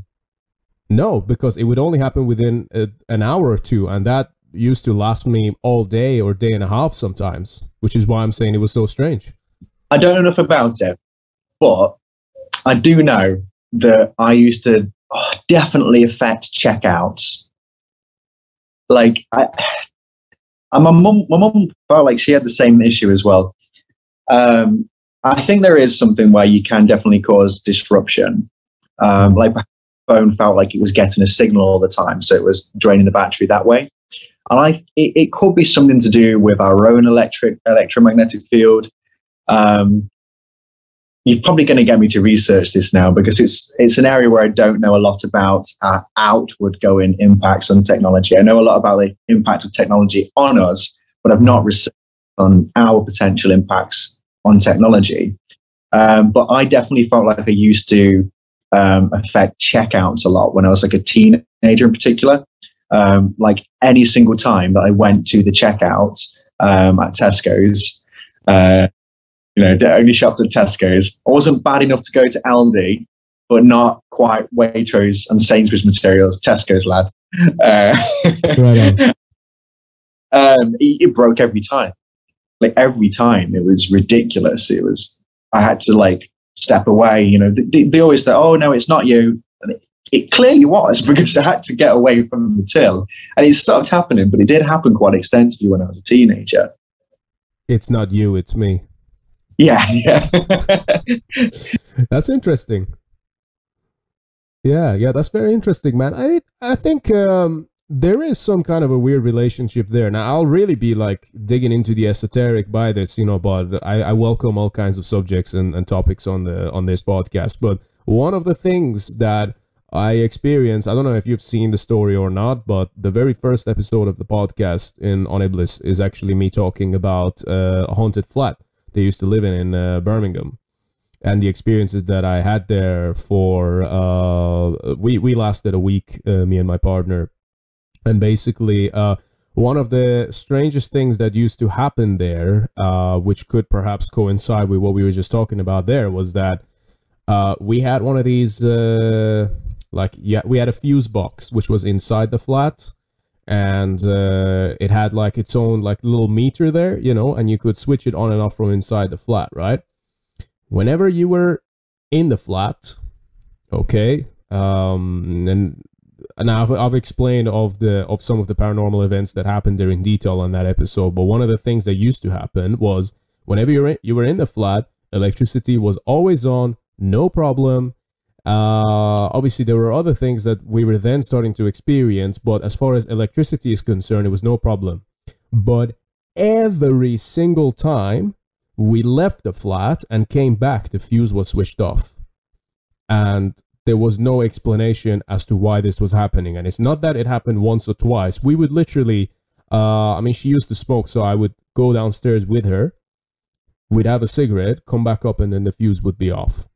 No, because it would only happen within an hour or two, and that used to last me all day or day and a half sometimes, which is why I'm saying it was so strange. I don't know enough about it, but I do know that I used to definitely affect checkouts. Like, my mum felt like she had the same issue as well. I think there is something where you can definitely cause disruption. Like my phone felt like it was getting a signal all the time, so it was draining the battery that way. And it could be something to do with our own electromagnetic field. You're probably going to get me to research this now because it's an area where I don't know a lot about outward going impacts on technology. I know a lot about the impact of technology on us, but I've not researched on our potential impacts on technology. But I definitely felt like I used to affect checkouts a lot when I was like a teenager in particular. Like any single time that I went to the checkout at Tesco's, only shopped at Tesco's. I wasn't bad enough to go to Aldi, but not quite Waitrose and Sainsbury's materials. Tesco's, lad. It broke every time. Like every time, it was ridiculous. I had to like step away. They always say, "Oh no, it's not you." And it clearly was because I had to get away from the till, and it stopped happening. But it did happen quite extensively when I was a teenager. It's not you, it's me. Yeah. That's interesting. Yeah, that's very interesting, man. I think there is some kind of a weird relationship there. Now, I'll really be like digging into the esoteric by this, but I welcome all kinds of subjects and topics on this podcast. But one of the things that I experienced, I don't know if you've seen the story or not, but the very first episode of the podcast on Iblis is actually me talking about a haunted flat they used to live in Birmingham, and the experiences that I had there for we lasted a week, me and my partner, and basically one of the strangest things that used to happen there, which could perhaps coincide with what we were just talking about there, was that we had one of these we had a fuse box which was inside the flat. And it had like its own like little meter there, and you could switch it on and off from inside the flat, right? Whenever you were in the flat, okay, and I've explained of some of the paranormal events that happened there in detail on that episode. But one of the things that used to happen was whenever you were in the flat, electricity was always on, no problem. Obviously there were other things that we were then starting to experience, but as far as electricity is concerned, it was no problem. But every single time we left the flat and came back, the fuse was switched off, and there was no explanation as to why this was happening. And it's not that it happened once or twice. We would literally she used to smoke, so I would go downstairs with her, we'd have a cigarette, come back up, and then the fuse would be off.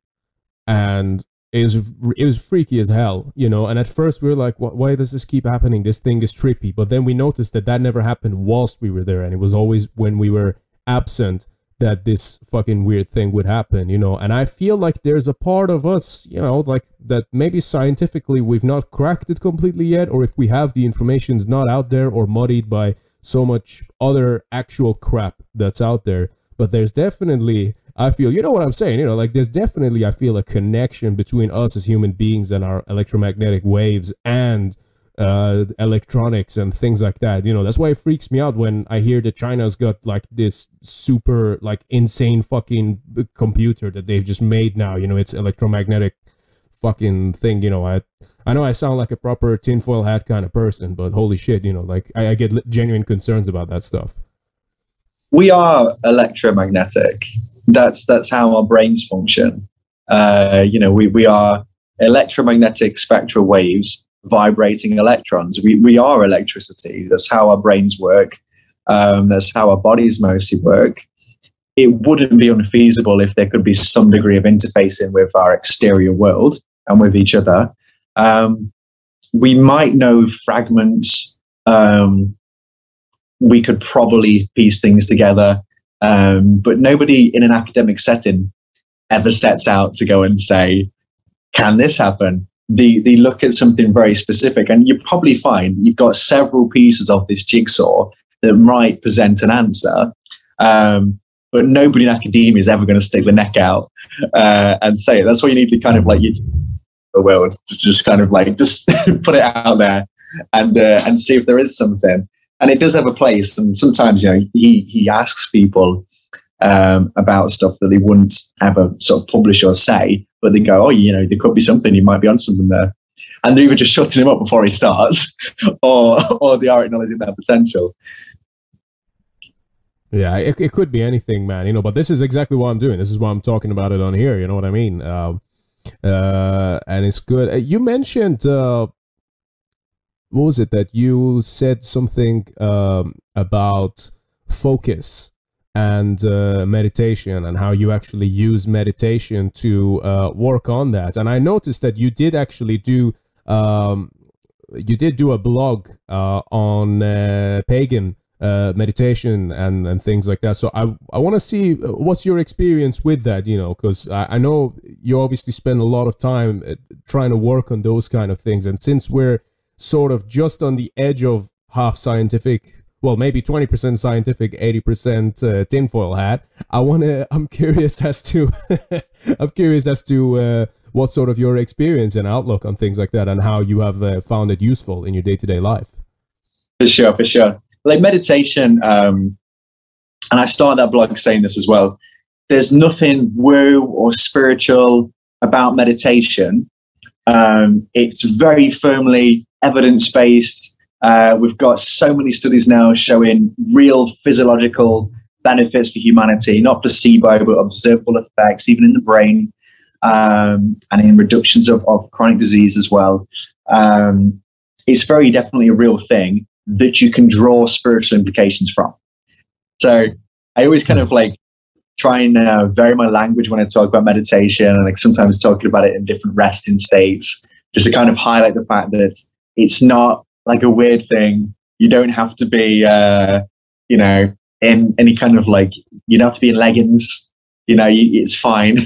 And it was freaky as hell, and at first we were like, why does this keep happening? This thing is trippy. But then we noticed that never happened whilst we were there, and it was always when we were absent that this fucking weird thing would happen, and I feel like there's a part of us, like that maybe scientifically we've not cracked it completely yet, or if we have, the information's not out there or muddied by so much other actual crap that's out there. But there's definitely, I feel, what I'm saying, like there's definitely, I feel, a connection between us as human beings and our electromagnetic waves and electronics and things like that. That's why it freaks me out when I hear that China's got like this super like insane fucking computer that they've just made now. It's electromagnetic fucking thing. I know I sound like a proper tinfoil hat kind of person, but holy shit, like I get genuine concerns about that stuff. We are electromagnetic. That's how our brains function. We are electromagnetic spectral waves vibrating electrons. We are electricity. That's how our brains work. That's how our bodies mostly work. It wouldn't be unfeasible if there could be some degree of interfacing with our exterior world and with each other. We might know fragments. We could probably piece things together. But nobody in an academic setting ever sets out to go and say, can this happen? They look at something very specific, and you probably find you've got several pieces of this jigsaw that might present an answer. But nobody in academia is ever going to stick the neck out and say it. That's why you need to kind of like the world to just kind of like just put it out there and see if there is something. And it does have a place. And sometimes, you know, he asks people about stuff that they wouldn't ever sort of publish or say, but they go, oh, you know, there could be something. You might be on something there. And they're either just shutting him up before he starts, or they are acknowledging their potential. Yeah, it could be anything, man, you know, but this is exactly what I'm doing. This is why I'm talking about it on here, you know what I mean? And it's good. You mentioned, what was it that you said something about focus and meditation, and how you actually use meditation to work on that. And I noticed that you did actually do, you did do a blog on pagan meditation and things like that. So I want to see what's your experience with that, you know, because I know you obviously spend a lot of time trying to work on those kind of things. And since we're sort of just on the edge of half scientific, well, maybe 20% scientific, 80% tinfoil hat, I'm curious as to what sort of your experience and outlook on things like that, and how you have found it useful in your day-to-day life. For sure. Like meditation, and I started that blog saying this as well, there's nothing woo or spiritual about meditation. It's very firmly evidence-based. We've got so many studies now showing real physiological benefits for humanity, not placebo, but observable effects, even in the brain, and in reductions of chronic disease as well. It's very definitely a real thing that you can draw spiritual implications from. So I always kind of like try and vary my language when I talk about meditation, and like sometimes talking about it in different resting states, just to kind of highlight the fact that it's not like a weird thing. You don't have to be, you know, in any kind of like, you don't have to be in leggings, you know, it's fine.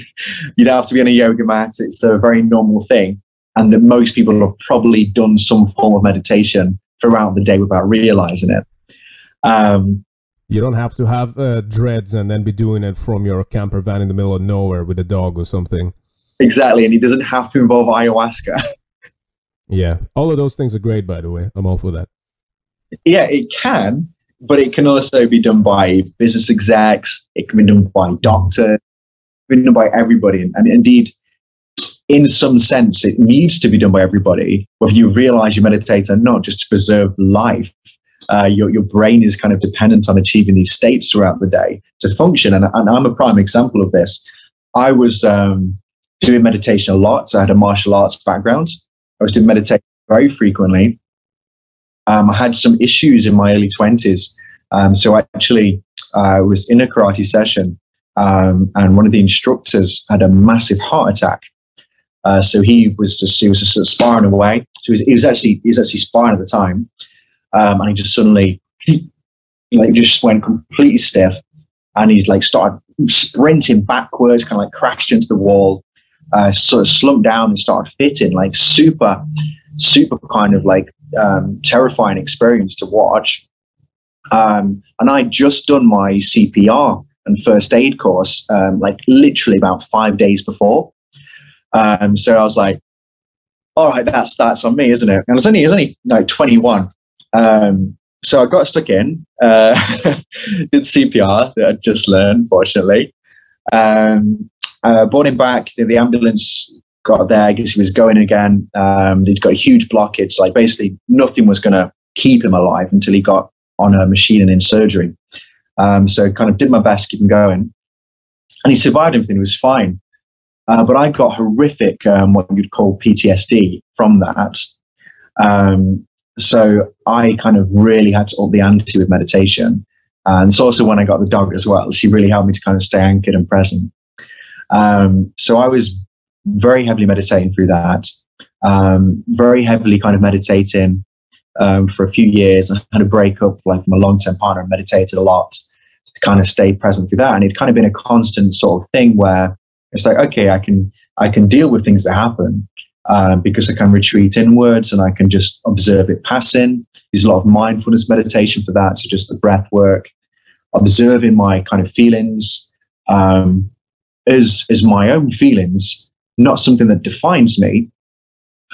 You don't have to be on a yoga mat. It's a very normal thing. And that most people have probably done some form of meditation throughout the day without realizing it. You don't have to have dreads and then be doing it from your camper van in the middle of nowhere with a dog or something. Exactly. And it doesn't have to involve ayahuasca. Yeah. All of those things are great, by the way. I'm all for that. Yeah, it can, but it can also be done by business execs. It can be done by doctors. It can be done by everybody. And indeed, in some sense, it needs to be done by everybody, whether you realize you meditate or not, just to preserve life. Your brain is kind of dependent on achieving these states throughout the day to function. And I'm a prime example of this. I was doing meditation a lot. So I had a martial arts background. I was doing meditation very frequently. I had some issues in my early 20s. So I actually was in a karate session, and one of the instructors had a massive heart attack. So he was just sort of sparring away. So he was actually sparring at the time, and he just suddenly just went completely stiff, and he's like started sprinting backwards, kind of like crashed into the wall, sort of slumped down and started fitting, like super kind of like terrifying experience to watch. And I'd just done my CPR and first aid course, like literally about 5 days before. So I was like, all right, that's on me, isn't it? And I was only like 21. So I got stuck in, did CPR that I'd just learned, fortunately. Brought him back. The ambulance got there. I guess he was going again. He'd got a huge blockage. Like basically nothing was going to keep him alive until he got on a machine and in surgery. So kind of did my best to keep him going. And he survived everything. He was fine. But I got horrific, what you'd call PTSD from that. So I kind of really had to up the ante with meditation. And it's also when I got the dog as well. She really helped me to kind of stay anchored and present. So I was very heavily meditating through that, very heavily kind of meditating for a few years. I had a breakup like from a long-term partner and meditated a lot. kind of stay present through that. And it's kind of been a constant sort of thing where it's like, okay, I can deal with things that happen because I can retreat inwards and I can just observe it passing. There's a lot of mindfulness meditation for that. So just the breath work, observing my kind of feelings is my own feelings, not something that defines me,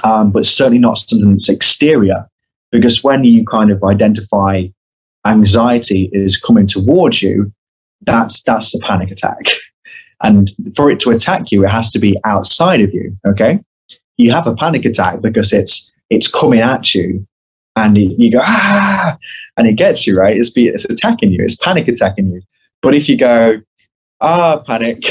but certainly not something that's exterior. Because when you kind of identify anxiety is coming towards you, that's a panic attack. And for it to attack you, it has to be outside of you. Okay, you have a panic attack because it's coming at you, and you go and it gets you, right. It's attacking you. It's panic attacking you. But if you go, panic,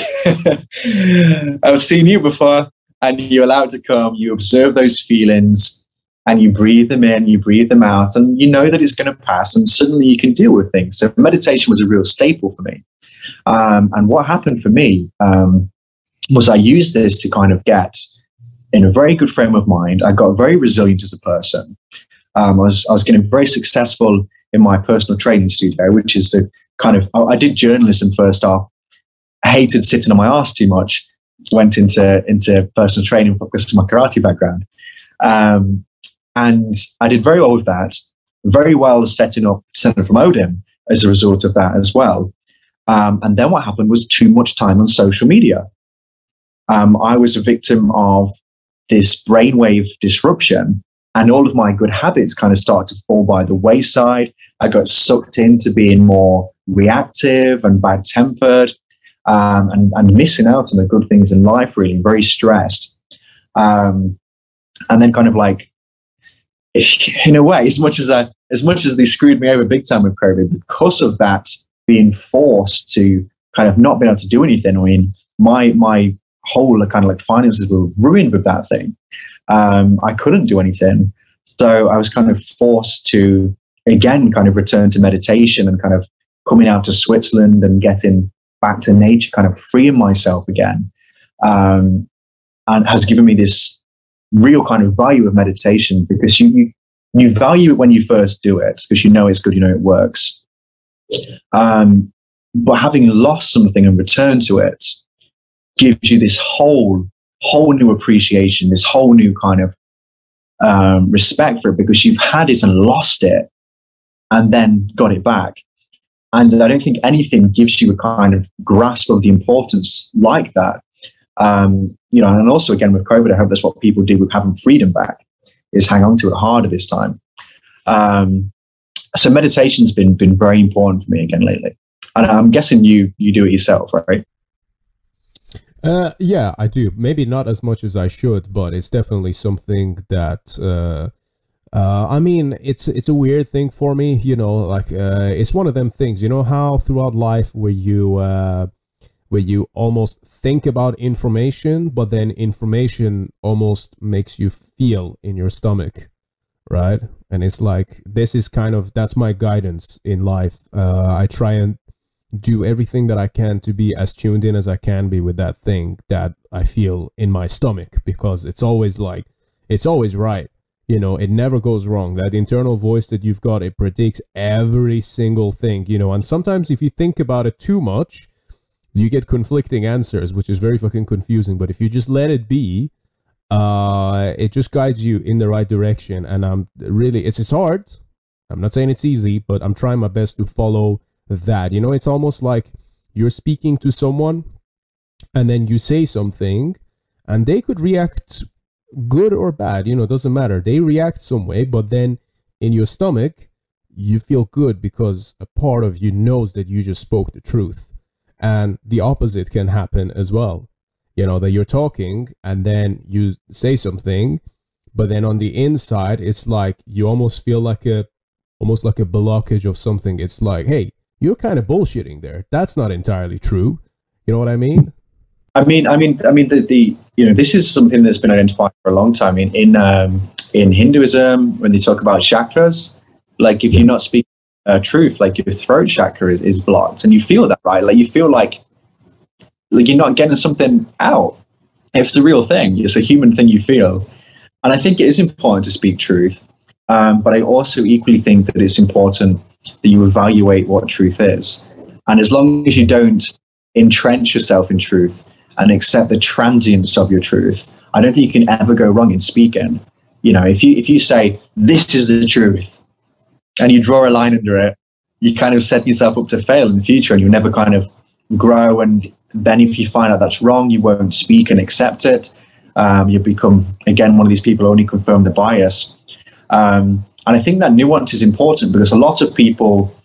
I've seen you before, and you allow it to come, you observe those feelings, and you breathe them in, you breathe them out, and you know that it's going to pass, and suddenly you can deal with things. So meditation was a real staple for me. And what happened for me was I used this to kind of get in a very good frame of mind. I got very resilient as a person. I was getting very successful in my personal training studio, which is the kind of, I did journalism first off. I hated sitting on my ass too much. Went into personal training because of my karate background. And I did very well with that, very well setting up from Odin as a result of that as well. And then what happened was too much time on social media. I was a victim of this brainwave disruption, and all of my good habits kind of started to fall by the wayside. I got sucked into being more reactive and bad-tempered, and missing out on the good things in life, really, very stressed. And then kind of like, in a way, as much as they screwed me over big time with COVID, because of that being forced to kind of not being able to do anything. I mean, my whole kind of like finances were ruined with that thing. I couldn't do anything. So I was kind of forced to, again, kind of return to meditation and kind of coming out to Switzerland and getting back to nature, kind of freeing myself again. And has given me this real kind of value of meditation, because you value it when you first do it, because you know it's good, you know it works. But having lost something and returned to it gives you this whole new appreciation, this whole new kind of respect for it, because you've had it and lost it and then got it back. And I don't think anything gives you a kind of grasp of the importance like that. And also again with COVID, I hope that's what people do with having freedom back, is hang on to it harder this time. So meditation's been very important for me again lately. And I'm guessing you do it yourself, right? Yeah, I do. Maybe not as much as I should, but it's definitely something that I mean, it's a weird thing for me, like it's one of them things, how throughout life where you almost think about information, but then information almost makes you feel in your stomach, right? And it's like, that's my guidance in life. I try and do everything that I can to be as tuned in as I can be with that thing that I feel in my stomach, because it's always right. It never goes wrong. That internal voice that you've got, it predicts every single thing, and sometimes if you think about it too much, you get conflicting answers, which is very fucking confusing. But if you just let it be, it just guides you in the right direction. And it's hard. I'm not saying it's easy, but I'm trying my best to follow that. It's almost like you're speaking to someone and then you say something and they could react good or bad, doesn't matter. They react some way, but then in your stomach, you feel good because a part of you knows that you just spoke the truth. And the opposite can happen as well. That you're talking and then you say something, but then on the inside, it's like you almost feel like a blockage of something. It's like, hey, you're kind of bullshitting there. That's not entirely true. You know what I mean? I mean, this is something that's been identified for a long time in Hinduism, when they talk about chakras. Like if you're not speaking truth, like your throat chakra is blocked, and you feel that, right? Like you feel like you're not getting something out. If it's a real thing, it's a human thing you feel. And I think it is important to speak truth, but I also equally think that it's important that you evaluate what truth is. And as long as you don't entrench yourself in truth and accept the transience of your truth, I don't think you can ever go wrong in speaking. You know, if you say, this is the truth, and you draw a line under it, you kind of set yourself up to fail in the future, and you'll never kind of grow. And then if you find out that's wrong, you won't speak and accept it. You become, again, one of these people who only confirm the bias. And I think that nuance is important, because a lot of people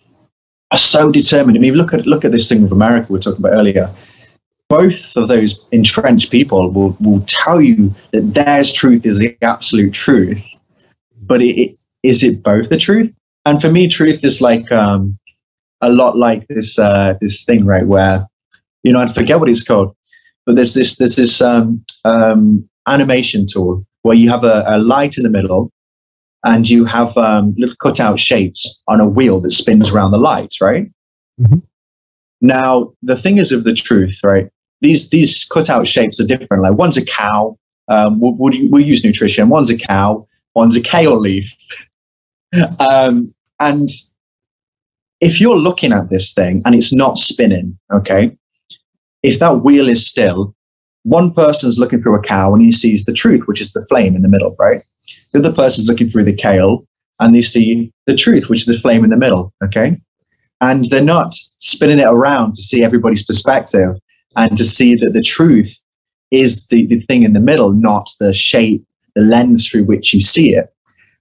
are so determined. I mean, look at this thing with America we were talking about earlier. Both of those entrenched people will tell you that their truth is the absolute truth. But is it both the truth? And for me, truth is like a lot like this thing, right? Where, you know, I forget what it's called, but there's this animation tool where you have a light in the middle, and you have little cutout shapes on a wheel that spins around the light, right? Mm-hmm. Now, the thing is of the truth, right? These cutout shapes are different. Like one's a cow. We'll use nutrition. One's a cow. One's a kale leaf. And if you're looking at this thing and it's not spinning, okay, if that wheel is still, one person's looking through a cow and he sees the truth, which is the flame in the middle, right? The other person's looking through the kale and they see the truth, which is the flame in the middle, okay? And they're not spinning it around to see everybody's perspective and to see that the truth is the thing in the middle, not the shape, the lens through which you see it.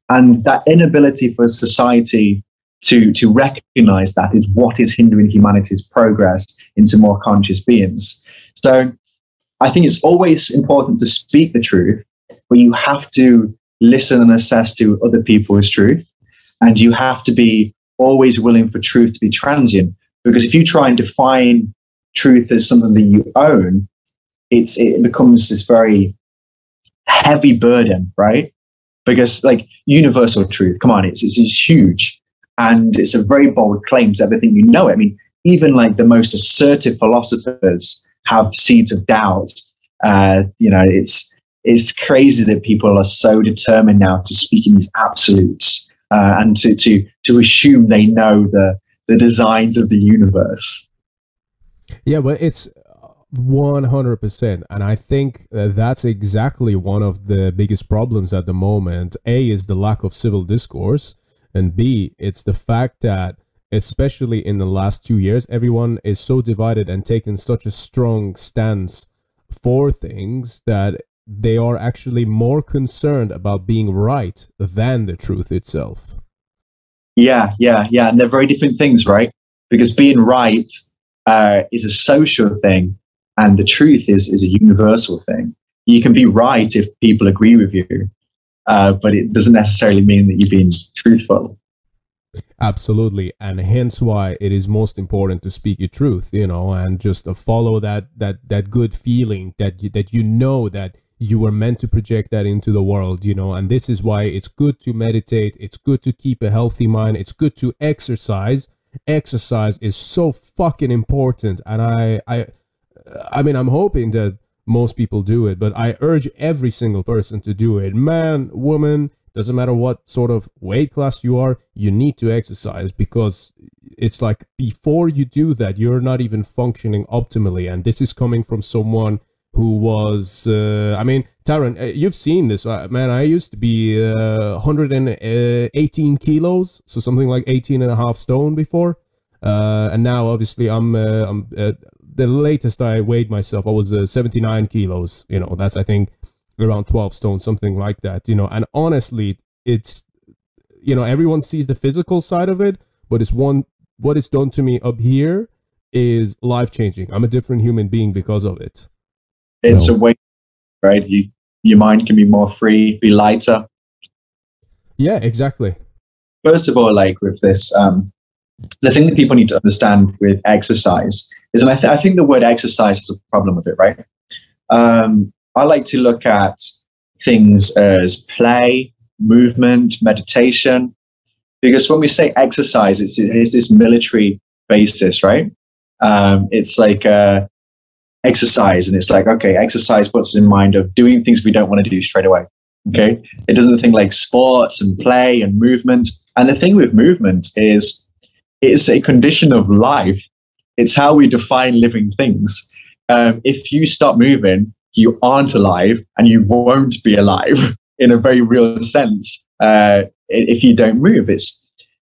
And that inability for society to recognize that is what is hindering humanity's progress into more conscious beings. So I think it's always important to speak the truth, but you have to listen and assess to other people's truth. And you have to be always willing for truth to be transient. Because if you try and define truth as something that you own, it becomes this very heavy burden, right? Because like universal truth, come on, it's huge. And it's a very bold claim to everything you know. I mean, even like the most assertive philosophers have seeds of doubt. You know, it's crazy that people are so determined now to speak in these absolutes and to assume they know the designs of the universe. Yeah, but it's 100%. And I think that's exactly one of the biggest problems at the moment. A is the lack of civil discourse. And B, it's the fact that, especially in the last 2 years, everyone is so divided and taking such a strong stance for things that they are actually more concerned about being right than the truth itself. Yeah. And they're very different things, right? Because being right is a social thing, and the truth is a universal thing. You can be right if people agree with you, but it doesn't necessarily mean that you're being truthful. Absolutely, and hence why it is most important to speak your truth, you know, and just follow that good feeling that you know that you were meant to project that into the world, you know. And this is why it's good to meditate. It's good to keep a healthy mind. It's good to exercise. Exercise is so fucking important, and I mean, I'm hoping that most people do it, but I urge every single person to do it. Man, woman, doesn't matter what sort of weight class you are, you need to exercise, because it's like before you do that, you're not even functioning optimally. And this is coming from someone who was, I mean, Tarran, you've seen this, man. I used to be 118 kilos, so something like 18 and a half stone before. And now obviously I'm the latest I weighed myself, I was 79 kilos, you know, that's, I think, around 12 stone, something like that, you know. And honestly, it's, you know, everyone sees the physical side of it, but what it's done to me up here is life-changing. I'm a different human being because of it. It's a way, right? Your mind can be more free, be lighter. Yeah, exactly. First of all, like with this, the thing that people need to understand with exercise is, and I think the word exercise is a problem with it, right? I like to look at things as play, movement, meditation, because when we say exercise, it's this military basis, right? It's like exercise, and it's like, okay, exercise puts us in mind of doing things we don't want to do straight away. Okay, it doesn't think like sports and play and movement. And the thing with movement is, it's a condition of life. It's how we define living things. If you stop moving, you aren't alive, and you won't be alive in a very real sense. If you don't move,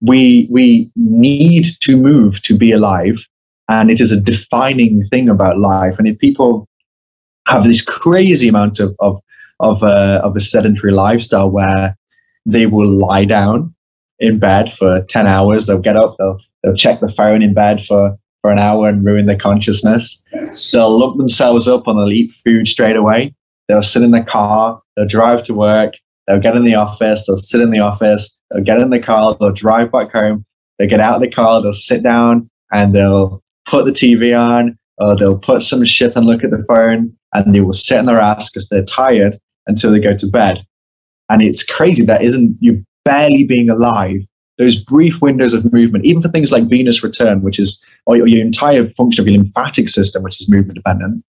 we need to move to be alive, and it is a defining thing about life. And if people have this crazy amount of a sedentary lifestyle where they will lie down in bed for 10 hours, they'll get up, they'll check the phone in bed for an hour and ruin their consciousness. They'll look themselves up and they'll eat food straight away. They'll sit in the car, they'll drive to work, they'll get in the office, they'll sit in the office, they'll get in the car, they'll drive back home, they'll get out of the car, they'll sit down and they'll put the TV on, or they'll put some shit and look at the phone, and they will sit on their ass because they're tired until they go to bed. And it's crazy. That isn't, you're barely being alive. Those brief windows of movement, even for things like venous return, which is, or your entire function of your lymphatic system, which is movement dependent,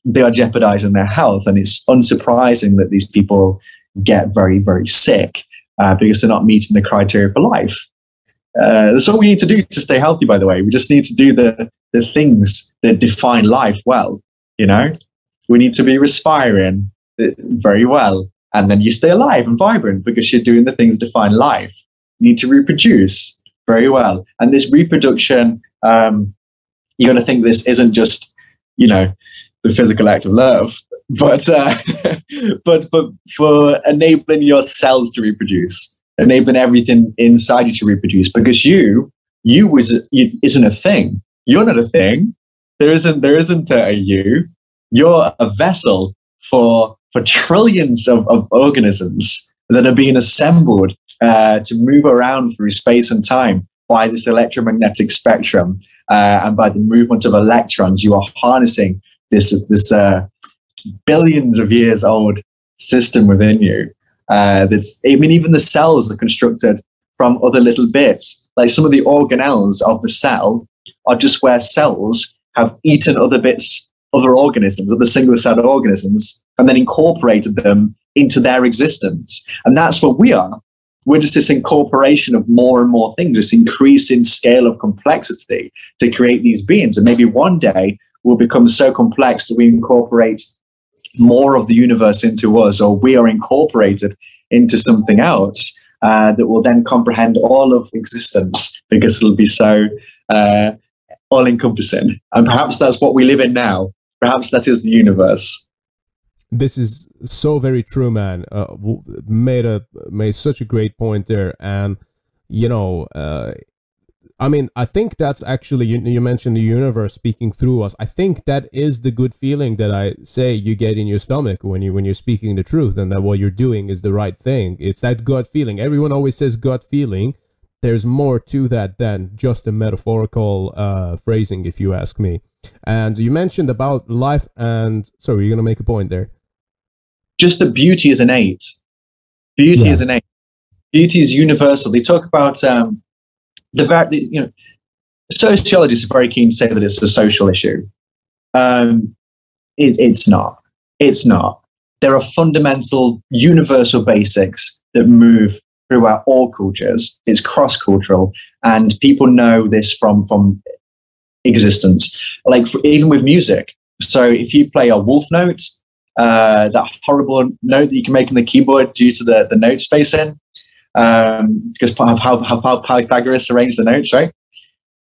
they are jeopardizing their health. And it's unsurprising that these people get very, very sick because they're not meeting the criteria for life. That's all we need to do to stay healthy, by the way. We just need to do the things that define life well. You know, we need to be respiring very well. And then you stay alive and vibrant because you're doing the things that define life. You need to reproduce very well. And this reproduction, you got to think this isn't just, you know, the physical act of love, but for enabling your cells to reproduce, enabling everything inside you to reproduce, because you isn't a thing. You're not a thing. There isn't a you. You're a vessel for trillions of organisms that are being assembled to move around through space and time by this electromagnetic spectrum, and by the movement of electrons. You are harnessing this billions of years old system within you. Even the cells are constructed from other little bits. Like some of the organelles of the cell are just where cells have eaten other bits, other organisms, other single-celled organisms, and then incorporated them into their existence. And that's what we are. We're just this incorporation of more and more things, this increasing scale of complexity to create these beings. And maybe one day we'll become so complex that we incorporate more of the universe into us, or we are incorporated into something else that will then comprehend all of existence, because it'll be so all-encompassing. And perhaps that's what we live in now. Perhaps that is the universe. This is so very true, man. Made such a great point there. And, you know, I mean, I think that's actually, you mentioned the universe speaking through us. I think that is the good feeling that I say you get in your stomach when you're speaking the truth, and that what you're doing is the right thing. It's that gut feeling. Everyone always says gut feeling. There's more to that than just a metaphorical phrasing, if you ask me. And you mentioned about life and... Sorry, you're going to make a point there. Just that beauty is innate. Beauty is innate. Beauty is universal. They talk about... sociologists are very keen to say that it's a social issue. It's not. It's not. There are fundamental, universal basics that move throughout all cultures. It's cross-cultural, and people know this from existence. Like even with music. So if you play a wolf note, that horrible note that you can make in the keyboard due to the note spacing, because how Pythagoras arranged the notes, right?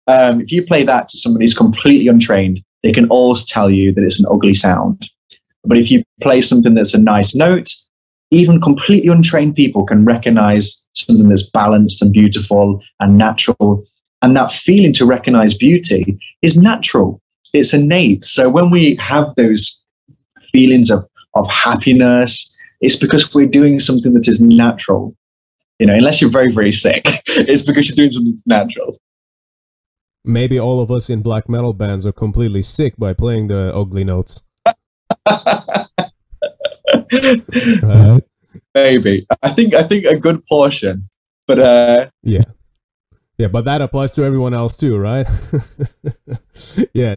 If you play that to somebody who's completely untrained, they can always tell you that it's an ugly sound. But if you play something that's a nice note, even completely untrained people can recognize something that's balanced and beautiful and natural. And that feeling to recognize beauty is natural. It's innate. So when we have those feelings of happiness, it's because we're doing something that is natural. You know, unless you're very, very sick, it's because you're doing something that's natural. Maybe all of us in black metal bands are completely sick by playing the ugly notes. Right? Maybe. I think a good portion, but yeah, but that applies to everyone else too, right? Yeah.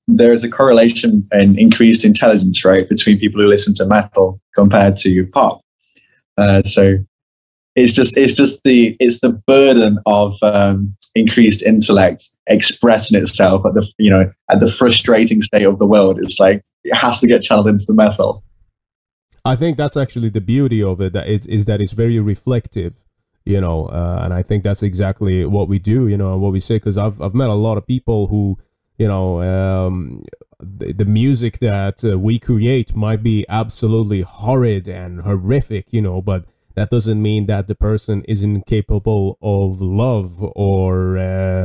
There is a correlation in increased intelligence, right, between people who listen to metal compared to pop. So it's the burden of increased intellect expressing itself at the, you know, at the frustrating state of the world. It's like it has to get channeled into the metal. I think that's actually the beauty of it, that is that it's very reflective, you know, and I think that's exactly what we do, you know, and what we say, because I've met a lot of people who, you know, the music that we create might be absolutely horrid and horrific, you know, but that doesn't mean that the person isn't capable of love or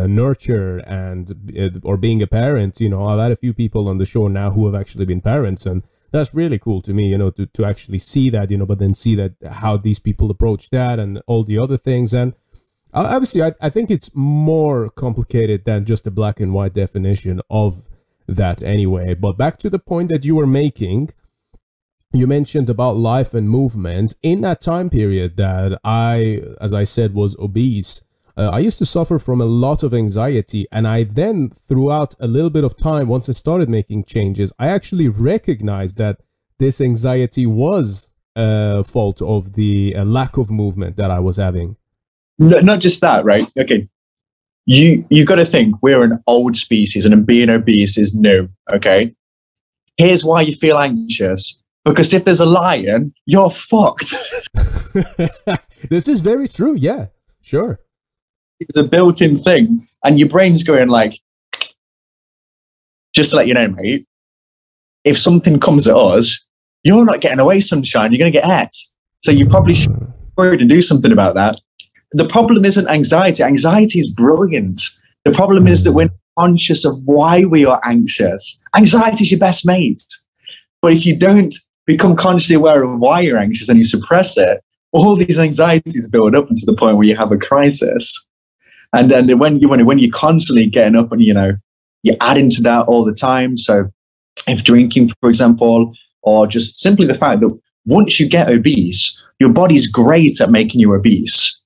nurture and or being a parent. You know, I've had a few people on the show now who have actually been parents, and that's really cool to me, you know, to actually see that, you know, but then see that how these people approach that and all the other things. And obviously, I think it's more complicated than just a black and white definition of that anyway. But back to the point that you were making, you mentioned about life and movement. In that time period that I, as I said, was obese, I used to suffer from a lot of anxiety, and I then, throughout a little bit of time, once I started making changes, I actually recognized that this anxiety was a fault of the lack of movement that I was having. No, not just that, right? Okay, you got to think we're an old species, and being obese is new. Okay, here's why you feel anxious: because if there's a lion, you're fucked. This is very true. Yeah, sure. It's a built-in thing, and your brain's going like, just to let you know, mate, if something comes at us, you're not getting away, sunshine. You're going to get hurt. So you probably should worry to do something about that. The problem isn't anxiety. Anxiety is brilliant. The problem is that we're conscious of why we are anxious. Anxiety is your best mate. But if you don't become consciously aware of why you're anxious and you suppress it, all these anxieties build up to the point where you have a crisis. And then when you're constantly getting up and, you know, you add into that all the time. So if drinking, for example, or just simply the fact that once you get obese, your body's great at making you obese.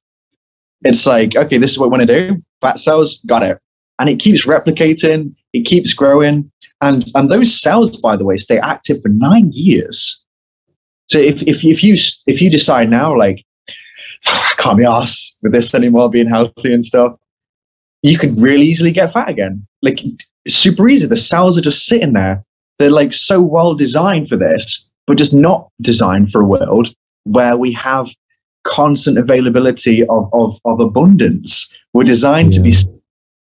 It's like, okay, this is what I want to do. Fat cells, got it. And it keeps replicating, it keeps growing. And those cells, by the way, stay active for 9 years. So if you decide now, like, I can't be arsed with this anymore, being healthy and stuff, you could really easily get fat again. Like, it's super easy. The cells are just sitting there. They're like so well designed for this, but just not designed for a world where we have constant availability of abundance. We're designed to be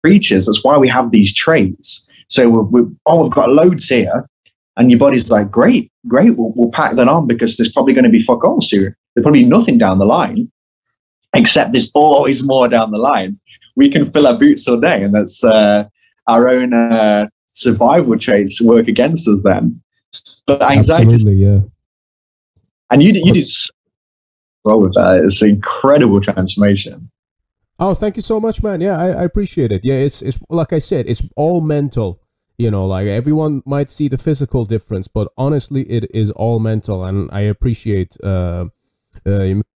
creatures. That's why we have these traits. So we've got loads here, and your body's like, great, we'll pack that on because there's probably going to be fuck all soon. There's probably nothing down the line, except there's always more down the line. We can fill our boots all day, and that's our own survival traits work against us then. But anxiety, absolutely, yeah. And you did so well with that. It's an incredible transformation. Oh, thank you so much, man. Yeah, I appreciate it. Yeah, it's like I said, it's all mental. You know, like everyone might see the physical difference, but honestly, it is all mental, and I appreciate you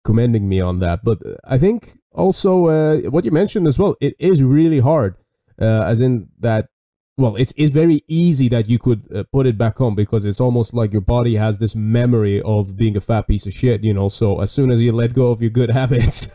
commending me on that. But I think also what you mentioned as well, it is really hard, as in that, well, it's very easy that you could put it back on, because it's almost like your body has this memory of being a fat piece of shit, you know. So as soon as you let go of your good habits,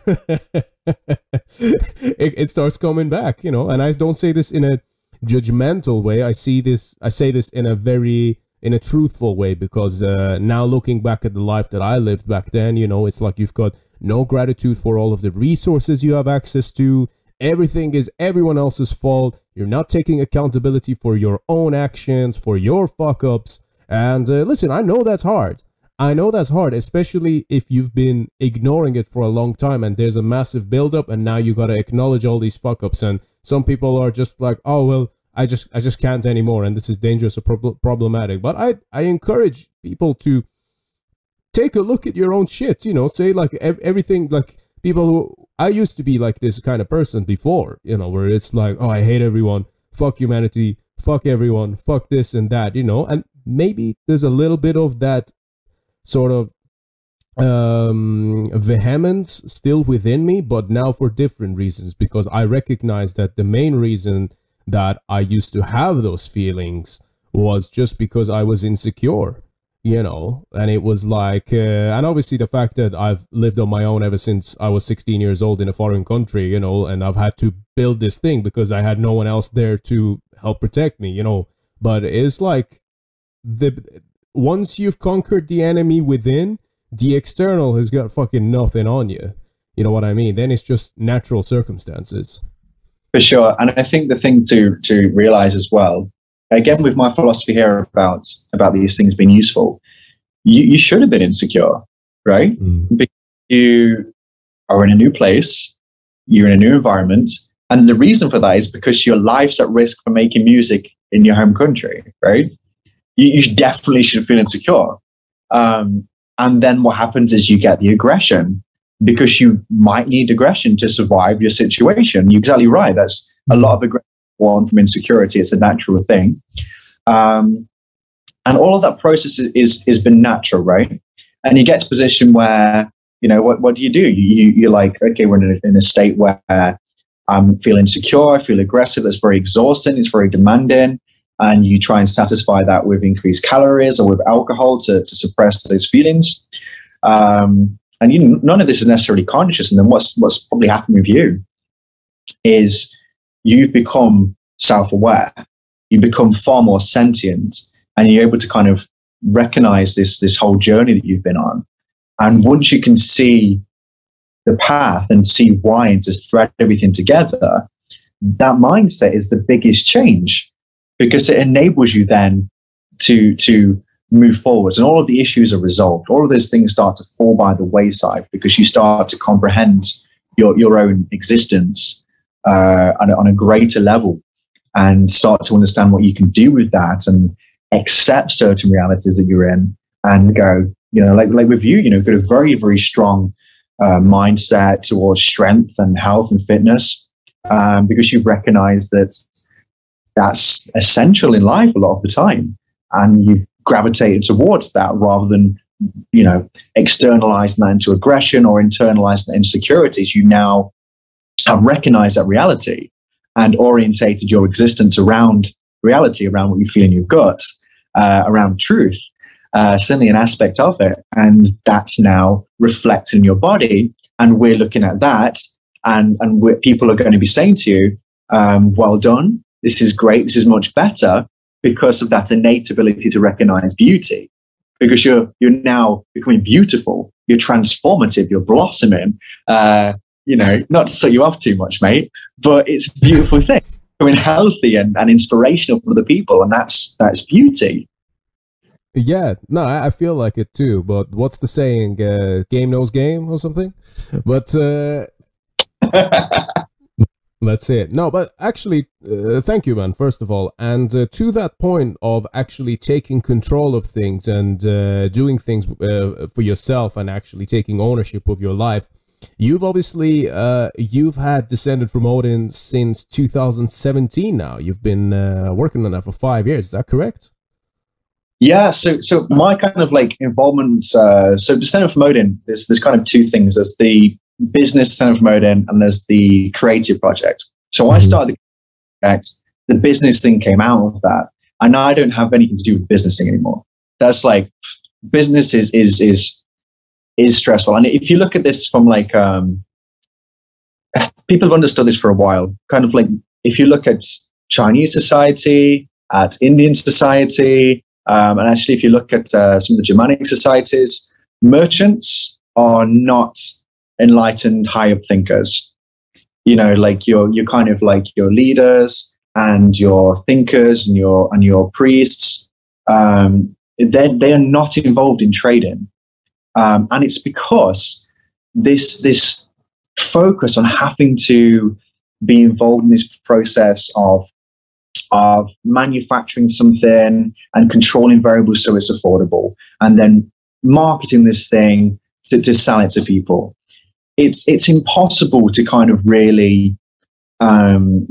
it starts coming back, you know. And I don't say this in a judgmental way. I say this in a truthful way, because now looking back at the life that I lived back then, you know, it's like you've got no gratitude for all of the resources you have access to. Everything is everyone else's fault. You're not taking accountability for your own actions, for your fuck-ups. And listen, I know that's hard. I know that's hard, especially if you've been ignoring it for a long time and there's a massive buildup, and now you got to acknowledge all these fuck-ups. And some people are just like, oh, well, I just can't anymore, and this is dangerous or problematic. But I encourage people to take a look at your own shit, you know, say like everything, like people who, I used to be like this kind of person before, you know, where it's like, oh, I hate everyone, fuck humanity, fuck everyone, fuck this and that, you know. And maybe there's a little bit of that sort of vehemence still within me, but now for different reasons, because I recognize that the main reason that I used to have those feelings was just because I was insecure. you know. And it was like, and obviously the fact that I've lived on my own ever since I was 16 years old in a foreign country, you know, and I've had to build this thing because I had no one else there to help protect me, you know. But it's like, once you've conquered the enemy within, the external has got fucking nothing on you. You know what I mean? Then it's just natural circumstances. For sure. And I think the thing to realize as well, again, with my philosophy here about these things being useful, you should have been insecure, right? Because you are in a new place, you're in a new environment. And the reason for that is because your life's at risk for making music in your home country, right? You definitely should feel insecure. And then what happens is you get the aggression, because you might need aggression to survive your situation. You're exactly right. That's a lot of aggression born from insecurity. It's a natural thing. And all of that process is been natural, right? And you get to a position where, you know, what do? You're like, okay, we're in a state where I'm feeling insecure, I feel aggressive. That's very exhausting. It's very demanding. And you try and satisfy that with increased calories or with alcohol to suppress those feelings. And none of this is necessarily conscious. And then what's probably happened with you is you've become self-aware. You become far more sentient, and you're able to kind of recognize this whole journey that you've been on. And once you can see the path and see why, and just thread everything together, that mindset is the biggest change, because it enables you then to move forwards, and all of the issues are resolved. All of those things start to fall by the wayside because you start to comprehend your own existence on a greater level, and start to understand what you can do with that, and accept certain realities that you're in, and go, you know, like with you, you know, got a very, very strong mindset towards strength and health and fitness, because you've recognized that that's essential in life a lot of the time, and you've gravitated towards that rather than, you know, externalizing that into aggression or internalizing insecurities. You now have recognized that reality and orientated your existence around reality, around what you feel in your guts, around truth, certainly an aspect of it. And that's now reflected in your body. And we're looking at that, and people are going to be saying to you, well done, this is great, this is much better, because of that innate ability to recognize beauty. Because you're now becoming beautiful, you're transformative, you're blossoming. You know, not to set you off too much, mate, but it's a beautiful thing. Becoming healthy and inspirational for other people, and that's beauty. Yeah, no, I feel like it too. But what's the saying? Game knows game or something. But that's it. No, but actually, thank you, man, first of all. And to that point of actually taking control of things and doing things for yourself and actually taking ownership of your life, you've obviously, you've had Descended from Odin since 2017 now. You've been working on that for 5 years. Is that correct? Yeah, so my kind of like involvement, so Descended from Odin, there's kind of two things. There's the business Descended from Odin, and there's the creative project. So I started the project, the business thing came out of that, and I don't have anything to do with business thing anymore. That's like, business is stressful. And if you look at this from like, people have understood this for a while, kind of like, if you look at Chinese society, at Indian society, and actually if you look at some of the Germanic societies, merchants are not enlightened high-up thinkers. You know, like you're kind of like your leaders and your thinkers and your priests, they are not involved in trading. And it's because this focus on having to be involved in this process of manufacturing something and controlling variables so it's affordable, and then marketing this thing to sell it to people. It's impossible to kind of really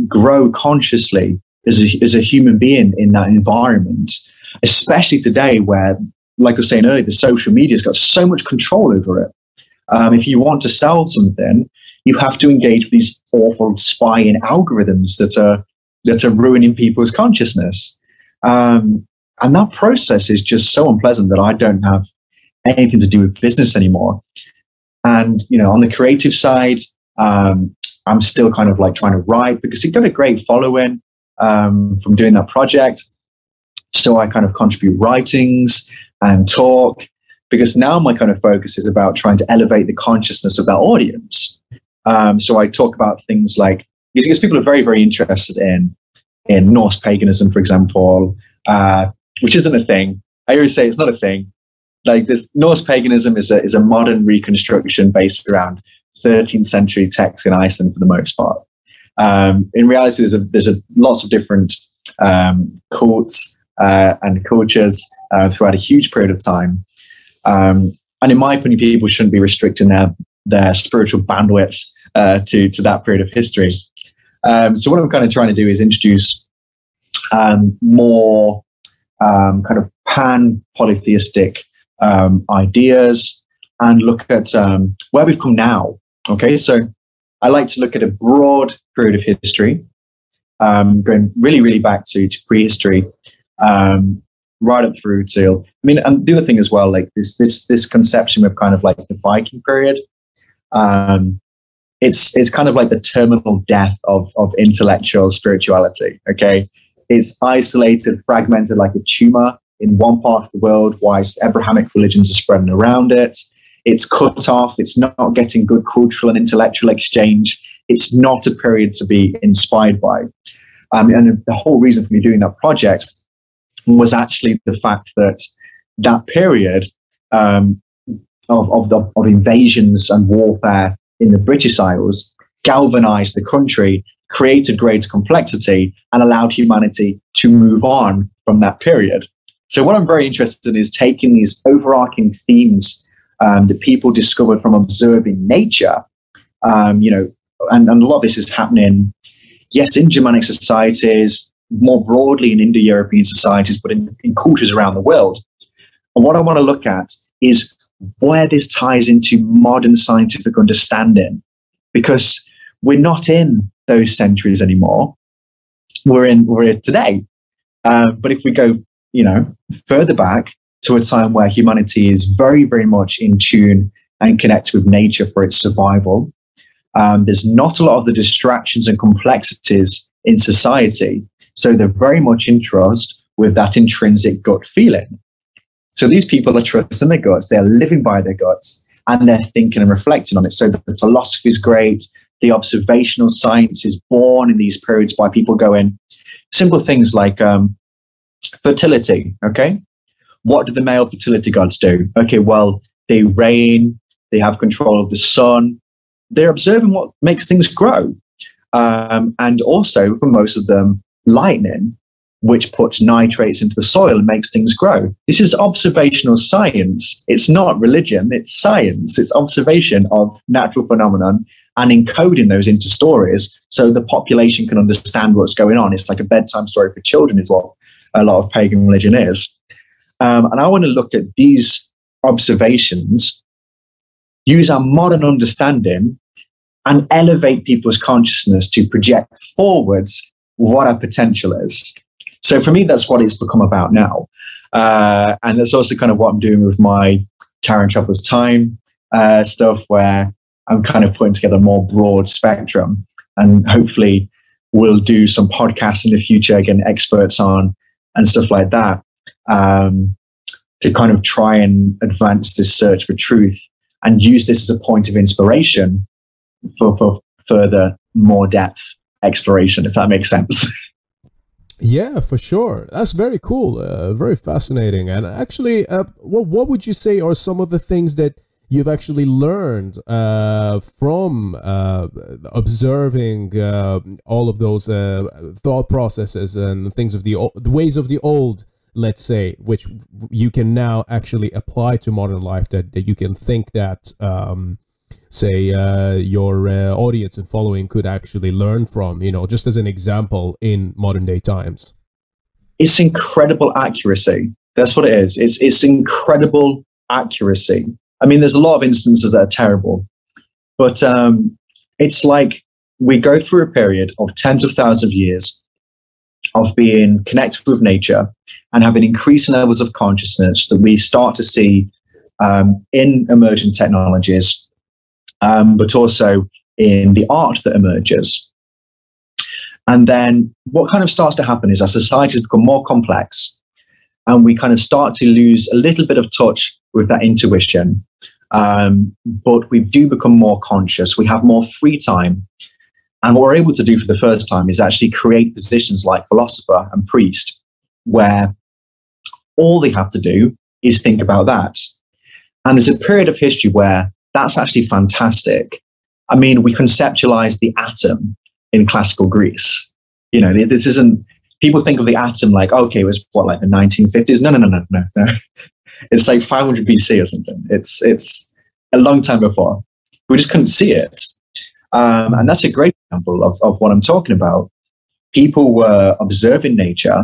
grow consciously as a human being in that environment, especially today where, like I was saying earlier, the social media's got so much control over it. If you want to sell something, you have to engage with these awful spying algorithms that are ruining people's consciousness. And And that process is just so unpleasant that I don't have anything to do with business anymore. And, you know, on the creative side, I'm still kind of like trying to write because it got a great following from doing that project. So I kind of contribute writings and talk, because now my kind of focus is about trying to elevate the consciousness of that audience. So I talk about things like, because people are very, very interested in Norse paganism, for example, which isn't a thing. I always say it's not a thing. Like, this Norse paganism is a modern reconstruction based around 13th century texts in Iceland for the most part. In reality, there's lots of different cults and cultures throughout a huge period of time. And in my opinion, people shouldn't be restricting their spiritual bandwidth to that period of history. So what I'm kind of trying to do is introduce more kind of pan-polytheistic ideas and look at where we've come now. Okay, so I like to look at a broad period of history, going really, really back to prehistory, right up through till, I mean, and the other thing as well, like this conception of kind of like the Viking period, it's kind of like the terminal death of intellectual spirituality. Okay, it's isolated, fragmented like a tumor in one part of the world, whilst Abrahamic religions are spreading around it. It's cut off. It's not getting good cultural and intellectual exchange. It's not a period to be inspired by. And the whole reason for me doing that project was actually the fact that that period of invasions and warfare in the British Isles galvanized the country, created greater complexity, and allowed humanity to move on from that period. So what I'm very interested in is taking these overarching themes that people discovered from observing nature, you know, and a lot of this is happening, yes, in Germanic societies, more broadly in Indo-European societies, but in cultures around the world. And what I want to look at is where this ties into modern scientific understanding, because we're not in those centuries anymore. We're in today. But if we go, you know, further back to a time where humanity is very, very much in tune and connected with nature for its survival, there's not a lot of the distractions and complexities in society. So they're very much in trust with that intrinsic gut feeling. So these people are trusting their guts, they're living by their guts, and they're thinking and reflecting on it. So the philosophy is great. The observational science is born in these periods by people going, simple things like fertility, okay? What do the male fertility gods do? Okay, well, they reign, they have control of the sun, they're observing what makes things grow. And also, for most of them, lightning, which puts nitrates into the soil and makes things grow. This is observational science. It's not religion, it's science. It's observation of natural phenomenon and encoding those into stories so the population can understand what's going on. It's like a bedtime story for children is what a lot of pagan religion is. And I want to look at these observations, use our modern understanding, and elevate people's consciousness to project forwards what our potential is. So for me, that's what it's become about now. And that's also kind of what I'm doing with my Tarran Travels Time stuff, where I'm kind of putting together a more broad spectrum. And hopefully we'll do some podcasts in the future, getting experts on and stuff like that, to kind of try and advance this search for truth and use this as a point of inspiration for further, more depth exploration, if that makes sense. Yeah, for sure. That's very cool. Very fascinating. And actually, what would you say are some of the things that you've actually learned from observing all of those thought processes and things of the ways of the old, let's say, which you can now actually apply to modern life, that you can think that say your audience and following could actually learn from, you know, just as an example in modern day times? It's incredible accuracy. That's what it is. It's incredible accuracy. I mean, there's a lot of instances that are terrible, but it's like we go through a period of tens of thousands of years of being connected with nature and having increasing levels of consciousness that we start to see in emerging technologies, but also in the art that emerges. And then what kind of starts to happen is our societies become more complex, and we kind of start to lose a little bit of touch with that intuition. But we do become more conscious. We have more free time. And what we're able to do for the first time is actually create positions like philosopher and priest, where all they have to do is think about that. And there's a period of history where that's actually fantastic. I mean, we conceptualize the atom in classical Greece. You know, this isn't, people think of the atom like, okay, it was what, like the 1950s? No. It's like 500 BC or something. It's a long time before. We just couldn't see it. And that's a great example of what I'm talking about. People were observing nature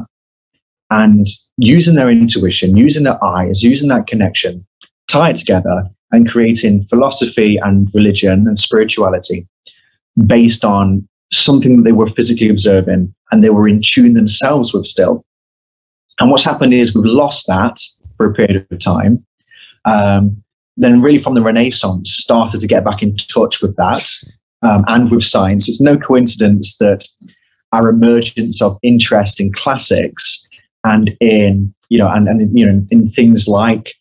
and using their intuition, using their eyes, using that connection, tie it together and creating philosophy and religion and spirituality based on something that they were physically observing and they were in tune themselves with still. And what's happened is we've lost that for a period of time. Then really from the Renaissance started to get back in touch with that and with science. It's no coincidence that our emergence of interest in classics and in, in things like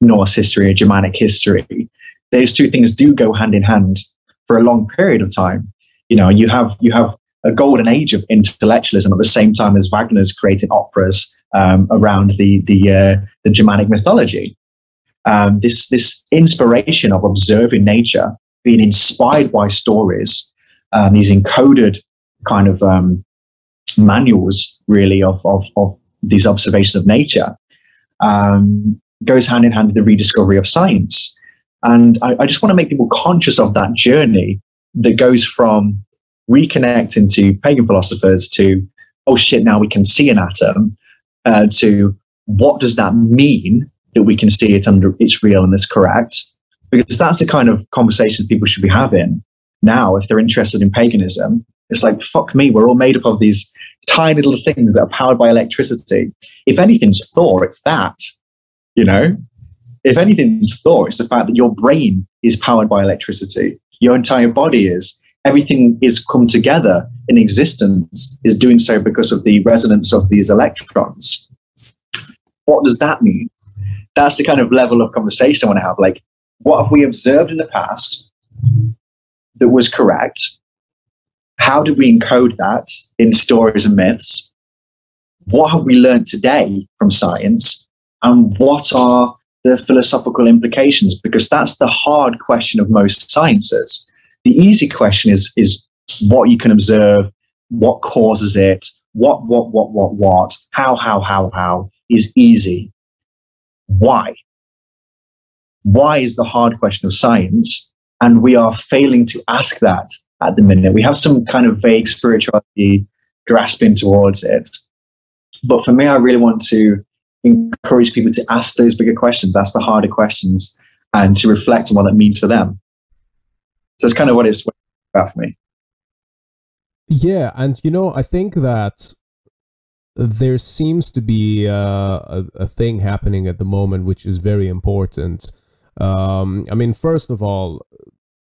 Norse history or Germanic history, those two things do go hand in hand for a long period of time. You have a golden age of intellectualism at the same time as Wagner's creating operas around the Germanic mythology. This inspiration of observing nature, being inspired by stories, these encoded kind of manuals, really, of these observations of nature, goes hand in hand with the rediscovery of science. And I just want to make people conscious of that journey that goes from reconnecting to pagan philosophers to, oh shit, now we can see an atom, to what does that mean that we can see it under it's real and it's correct? Because that's the kind of conversations people should be having now if they're interested in paganism. It's like, fuck me, we're all made up of these tiny little things that are powered by electricity. If anything's Thor, it's that, If anything's Thor, it's the fact that your brain is powered by electricity. Your entire body is. Everything is come together in existence is doing so because of the resonance of these electrons. What does that mean? That's the kind of level of conversation I want to have. Like, what have we observed in the past that was correct? How did we encode that in stories and myths? What have we learned today from science? And what are the philosophical implications? Because that's the hard question of most sciences. The easy question is what you can observe, what causes it, what, how is easy. Why? Why is the hard question of science? And we are failing to ask that at the minute. We have some kind of vague spirituality grasping towards it. But for me, I really want to encourage people to ask those bigger questions, ask the harder questions, and to reflect on what that means for them. So that's kind of what it's about for me. Yeah, and I think that there seems to be a thing happening at the moment which is very important. First of all,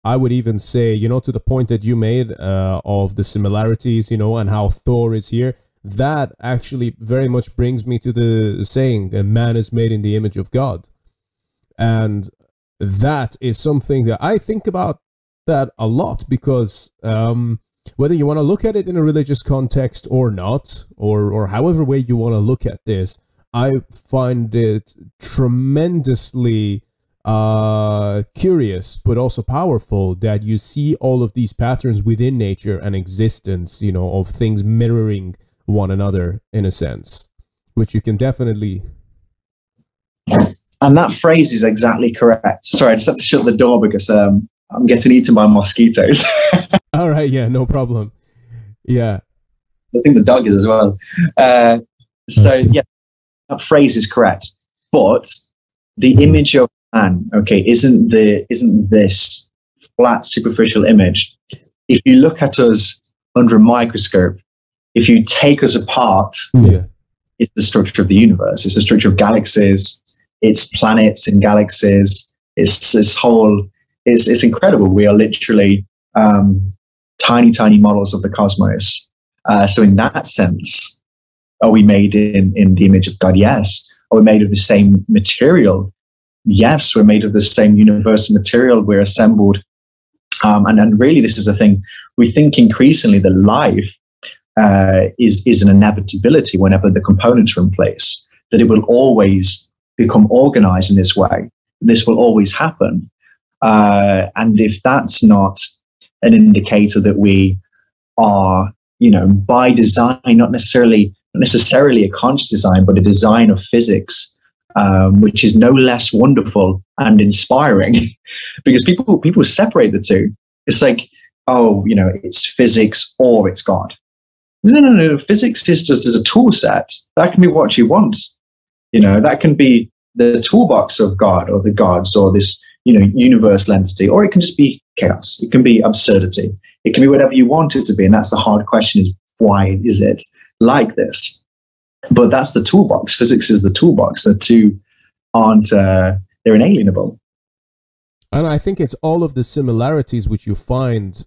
I would even say, to the point that you made of the similarities, and how Thor is here, that actually very much brings me to the saying, a man is made in the image of God. And that is something that I think about that a lot, because whether you want to look at it in a religious context or not, or however way you want to look at this, I find it tremendously curious, but also powerful, that you see all of these patterns within nature and existence, of things mirroring one another in a sense, which you can definitely. And that phrase is exactly correct. Sorry, I just have to shut the door because I'm getting eaten by mosquitoes. All right, yeah, no problem. Yeah. I think the dog is as well. Yeah, that phrase is correct. But the image of man, isn't this flat, superficial image. If you look at us under a microscope, if you take us apart, it's the structure of the universe. It's the structure of galaxies. It's planets and galaxies. It's this whole. It's incredible. We are literally tiny models of the cosmos. So in that sense, are we made in the image of God? Yes. Are we made of the same material? Yes, we're made of the same universal material. We're assembled. And really, this is the thing. We think increasingly that life is an inevitability whenever the components are in place, that it will always become organized in this way. This will always happen. And if that's not an indicator that we are, by design, not necessarily a conscious design, but a design of physics, which is no less wonderful and inspiring, because people separate the two. It's like, it's physics or it's God. No. Physics is just as a tool set. That can be what you want. That can be the toolbox of God or the gods or this, universal entity, or it can just be chaos. It can be absurdity. It can be whatever you want it to be. And that's the hard question, is why is it like this? But that's the toolbox. Physics is the toolbox. The two aren't, they're inalienable. And I think it's all of the similarities which you find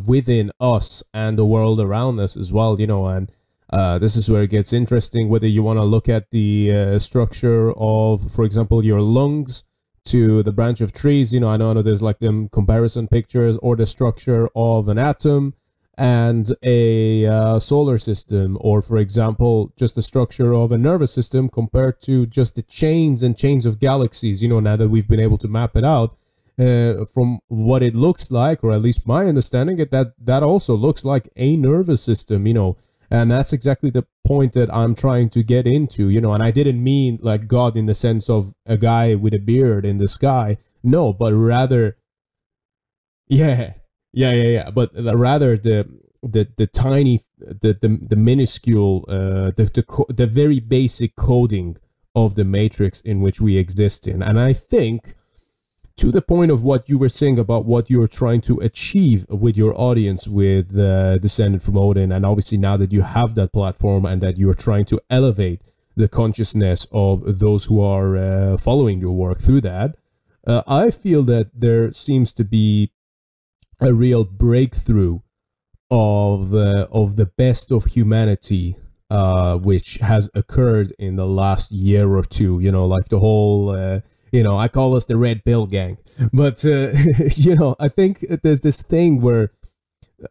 within us and the world around us as well, and this is where it gets interesting, whether you want to look at the structure of, for example, your lungs to the branch of trees. I know there's like them comparison pictures, or the structure of an atom and a solar system, or for example, just the structure of a nervous system compared to just the chains and chains of galaxies, now that we've been able to map it out, from what it looks like, or at least my understanding, that also looks like a nervous system, and that's exactly the point that I'm trying to get into, and I didn't mean like God in the sense of a guy with a beard in the sky, no, but rather, but rather the tiny, the minuscule, the very basic coding of the matrix in which we exist in. And I think, to the point of what you were saying about what you're trying to achieve with your audience with Descended from Odin, and obviously now that you have that platform and that you're trying to elevate the consciousness of those who are following your work through that, I feel that there seems to be a real breakthrough of the best of humanity, which has occurred in the last year or two, like the whole... I call us the Red Pill Gang. But, I think there's this thing where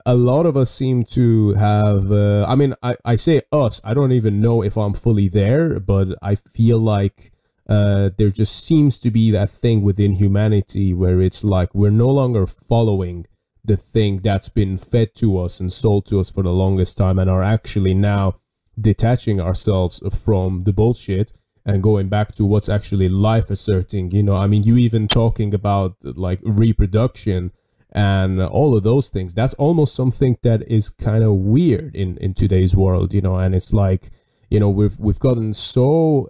a lot of us seem to have, I say us, I don't even know if I'm fully there, but I feel like there just seems to be that thing within humanity where it's like we're no longer following the thing that's been fed to us and sold to us for the longest time, and are actually now detaching ourselves from the bullshit and going back to what's actually life asserting. You even talking about like reproduction and all of those things. That's almost something that is kind of weird in today's world, and it's like, we've gotten so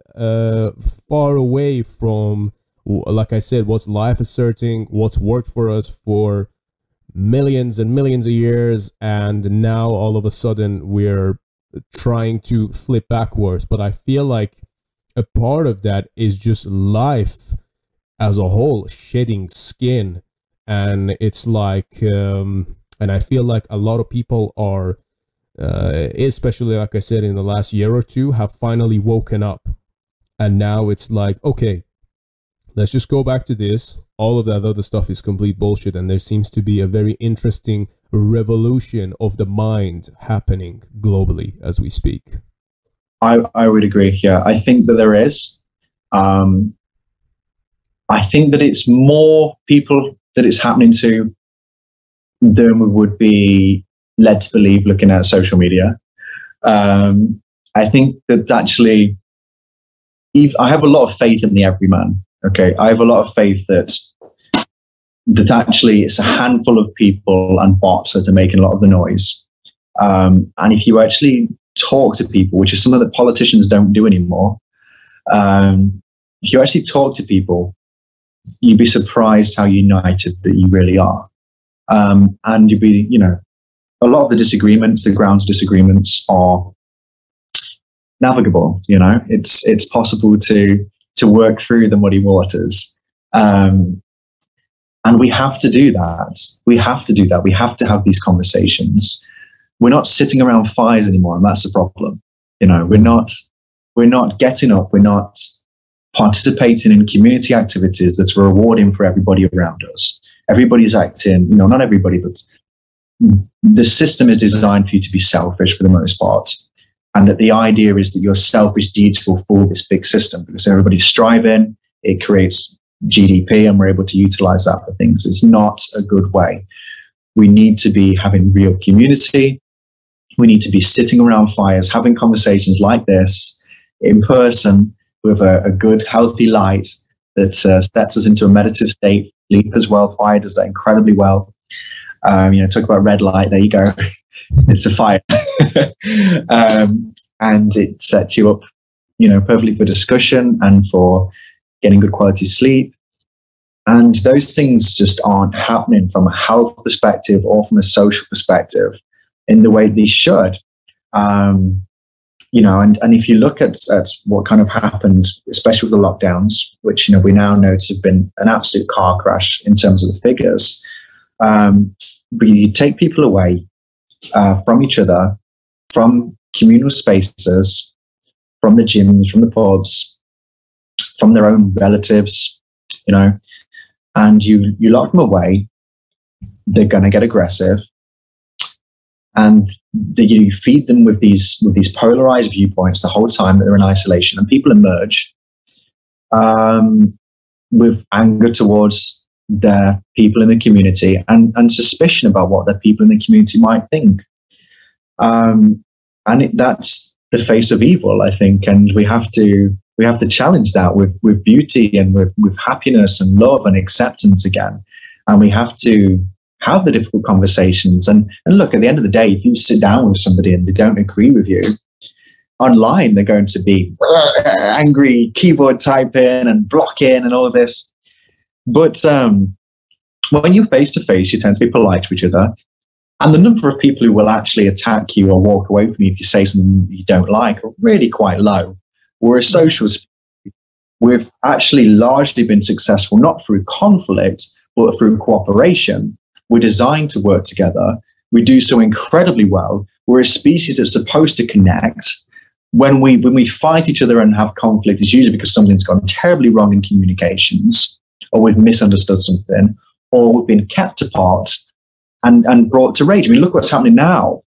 far away from, like I said, what's life asserting, what's worked for us for millions and millions of years, and now all of a sudden we're trying to flip backwards. But I feel like a part of that is just life as a whole shedding skin, and it's like and I feel like a lot of people are especially, like I said, in the last year or two, have finally woken up, and now it's like, okay, let's just go back to this. All of that other stuff is complete bullshit, and there seems to be a very interesting revolution of the mind happening globally as we speak. I would agree. Yeah, I think that there is. I think that it's more people that it's happening to than we would be led to believe looking at social media. I think that actually, I have a lot of faith in the everyman. Okay, I have a lot of faith that actually it's a handful of people and bots that are making a lot of the noise. And if you actually talk to people, which is something that politicians don't do anymore, if you actually talk to people, you'd be surprised how united that you really are. And you'd be, a lot of the disagreements, the grounds of disagreements, are navigable. You know, it's possible to work through the muddy waters, and we have to do that. We have to do that. We have to have these conversations. We're not sitting around fires anymore, and that's the problem. You know, we're not getting up. We're not participating in community activities that's rewarding for everybody around us. Everybody's acting, you know, not everybody, but the system is designed for you to be selfish for the most part. And that the idea is that your selfish deeds will fulfill this big system because everybody's striving, it creates GDP, and we're able to utilize that for things. It's not a good way. We need to be having real community. We need to be sitting around fires, having conversations like this in person with a good, healthy light that sets us into a meditative state. Sleep as well. Fire does that incredibly well. You know, talk about red light. There you go. It's a fire. And it sets you up, you know, perfectly for discussion and for getting good quality sleep. And those things just aren't happening from a health perspective or from a social perspective in the way they should. You know, and if you look at what kind of happened, especially with the lockdowns, which, you know, we now know to have been an absolute car crash in terms of the figures. But you take people away from each other, from communal spaces, from the gyms, from the pubs, from their own relatives, you know, and you lock them away. They're going to get aggressive. And you feed them with these polarized viewpoints the whole time that they're in isolation, and people emerge with anger towards their people in the community and suspicion about what their people in the community might think. That's the face of evil, I think, and we have to challenge that with beauty and with happiness and love and acceptance again, and we have to have the difficult conversations. And look, at the end of the day, if you sit down with somebody and they don't agree with you, online they're going to be angry, keyboard typing and blocking and all of this. But when you're face to face, you tend to be polite to each other. And the number of people who will actually attack you or walk away from you if you say something you don't like are really quite low. We're a social species. We've actually largely been successful, not through conflict, but through cooperation. We're designed to work together. We do so incredibly well. We're a species that's supposed to connect. When we fight each other and have conflict, it's usually because something's gone terribly wrong in communications, or we've misunderstood something, or we've been kept apart and brought to rage. I mean, look what's happening now.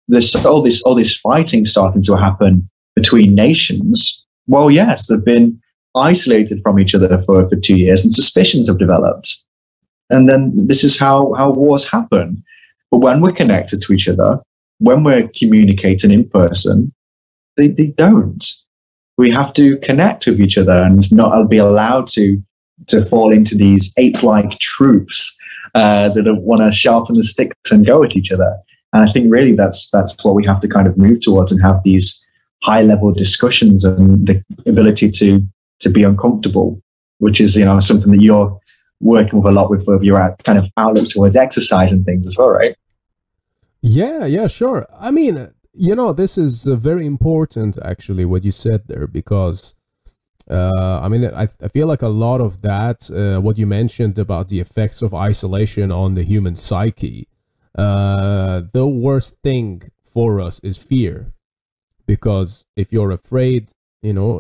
There's all this fighting starting to happen between nations. Well, yes, they've been isolated from each other for 2 years, and suspicions have developed. And then this is how wars happen. But when we're connected to each other, when we're communicating in person, they don't. We have to connect with each other and not be allowed to fall into these ape-like troops that want to sharpen the sticks and go at each other. And I think really that's what we have to kind of move towards, and have these high-level discussions and the ability to be uncomfortable, which is, you know, something that you're working with a lot with your kind of outlook towards exercise and things as well, right? Yeah, sure. I mean, you know, this is very important, actually, what you said there, because I mean, I feel like a lot of that, what you mentioned about the effects of isolation on the human psyche, the worst thing for us is fear. Because if you're afraid, you know,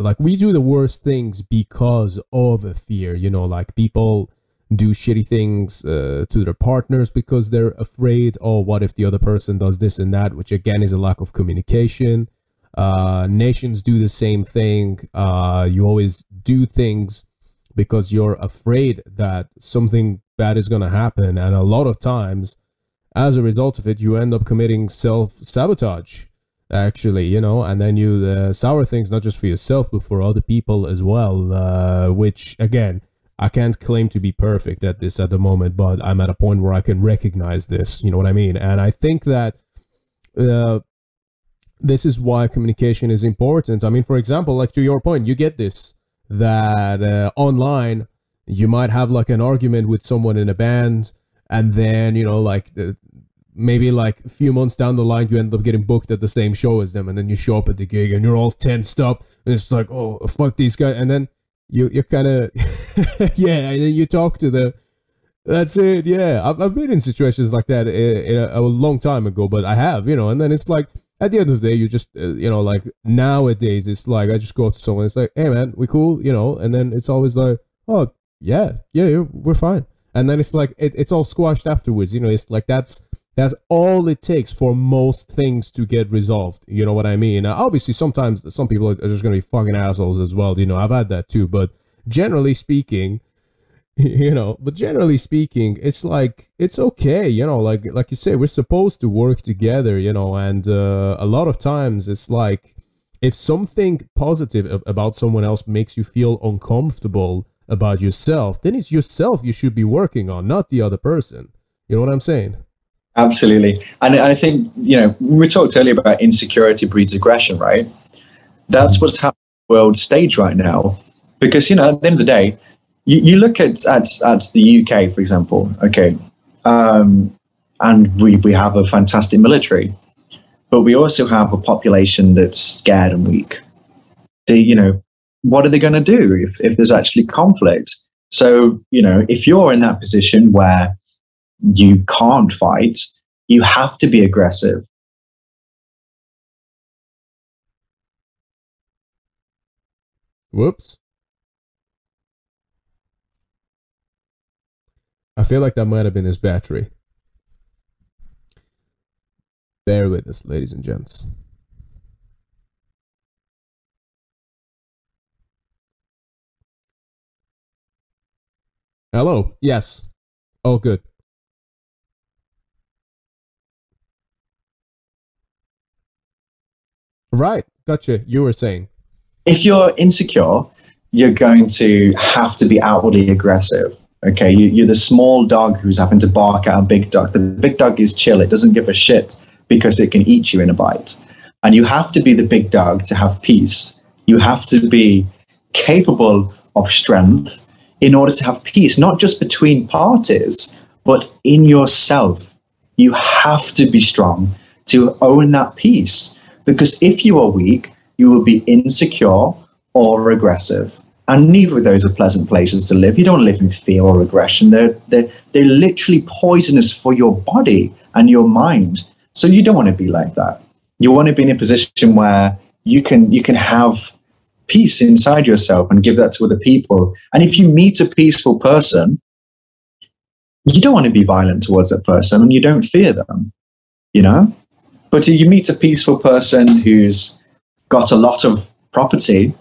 like we do the worst things because of a fear, you know, like people do shitty things to their partners because they're afraid, oh, what if the other person does this and that, which again is a lack of communication. Nations do the same thing. You always do things because you're afraid that something bad is going to happen. And a lot of times, as a result of it, you end up committing self-sabotage, actually, you know, and then you sour things not just for yourself, but for other people as well, which, again, I can't claim to be perfect at this at the moment, but I'm at a point where I can recognize this, you know what I mean? And I think that this is why communication is important. I mean, for example, like to your point, you get this, that online, you might have like an argument with someone in a band, and then, you know, like maybe like a few months down the line, you end up getting booked at the same show as them, and then you show up at the gig and you're all tensed up, and it's like, oh, fuck these guys, and then you're kind of, yeah, and then you talk to them. That's it, yeah. I've been in situations like that a long time ago, but I have, and then it's like, at the end of the day, you just, like nowadays, it's like, I just go up to someone, it's like, hey man, we cool, and then it's always like, oh, yeah, we're fine. And then it's like, it's all squashed afterwards, it's like, that's all it takes for most things to get resolved. You know what I mean? Now, obviously, sometimes some people are just going to be fucking assholes as well. I've had that too. But generally speaking, it's like, it's okay. Like you say, we're supposed to work together, and a lot of times it's like, if something positive about someone else makes you feel uncomfortable about yourself, then it's yourself you should be working on, not the other person. You know what I'm saying? Absolutely. And I think, we talked earlier about insecurity breeds aggression, right? That's what's happening on the world stage right now. Because, at the end of the day, you look at the UK, for example, okay, and we have a fantastic military, but we also have a population that's scared and weak. What are they going to do if there's actually conflict? So, if you're in that position where you can't fight, you have to be aggressive. Whoops. I feel like that might have been his battery. Bear with us, ladies and gents. Hello? Yes. Oh, good. Right. Gotcha. You were saying. If you're insecure, you're going to have to be outwardly aggressive. Okay, you're the small dog who's having to bark at a big dog. The big dog is chill. It doesn't give a shit because it can eat you in a bite. And you have to be the big dog to have peace. You have to be capable of strength in order to have peace, not just between parties, but in yourself. You have to be strong to own that peace. Because if you are weak, you will be insecure or aggressive. And neither of those are pleasant places to live. You don't live in fear or aggression. They're literally poisonous for your body and your mind. So you don't want to be like that. You want to be in a position where you can have peace inside yourself and give that to other people. And if you meet a peaceful person, you don't want to be violent towards that person and you don't fear them, But if you meet a peaceful person who's got a lot of property,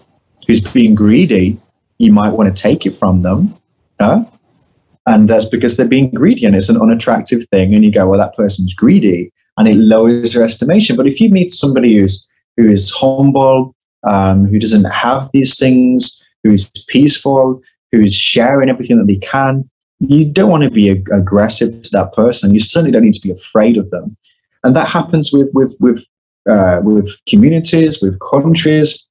who's being greedy, you might want to take it from them. And that's because they're being greedy and it's an unattractive thing. And you go, well, that person's greedy, and it lowers your estimation. But if you meet somebody who is humble, who doesn't have these things, who is peaceful, who is sharing everything that they can, you don't want to be aggressive to that person. You certainly don't need to be afraid of them. And that happens with communities, with countries,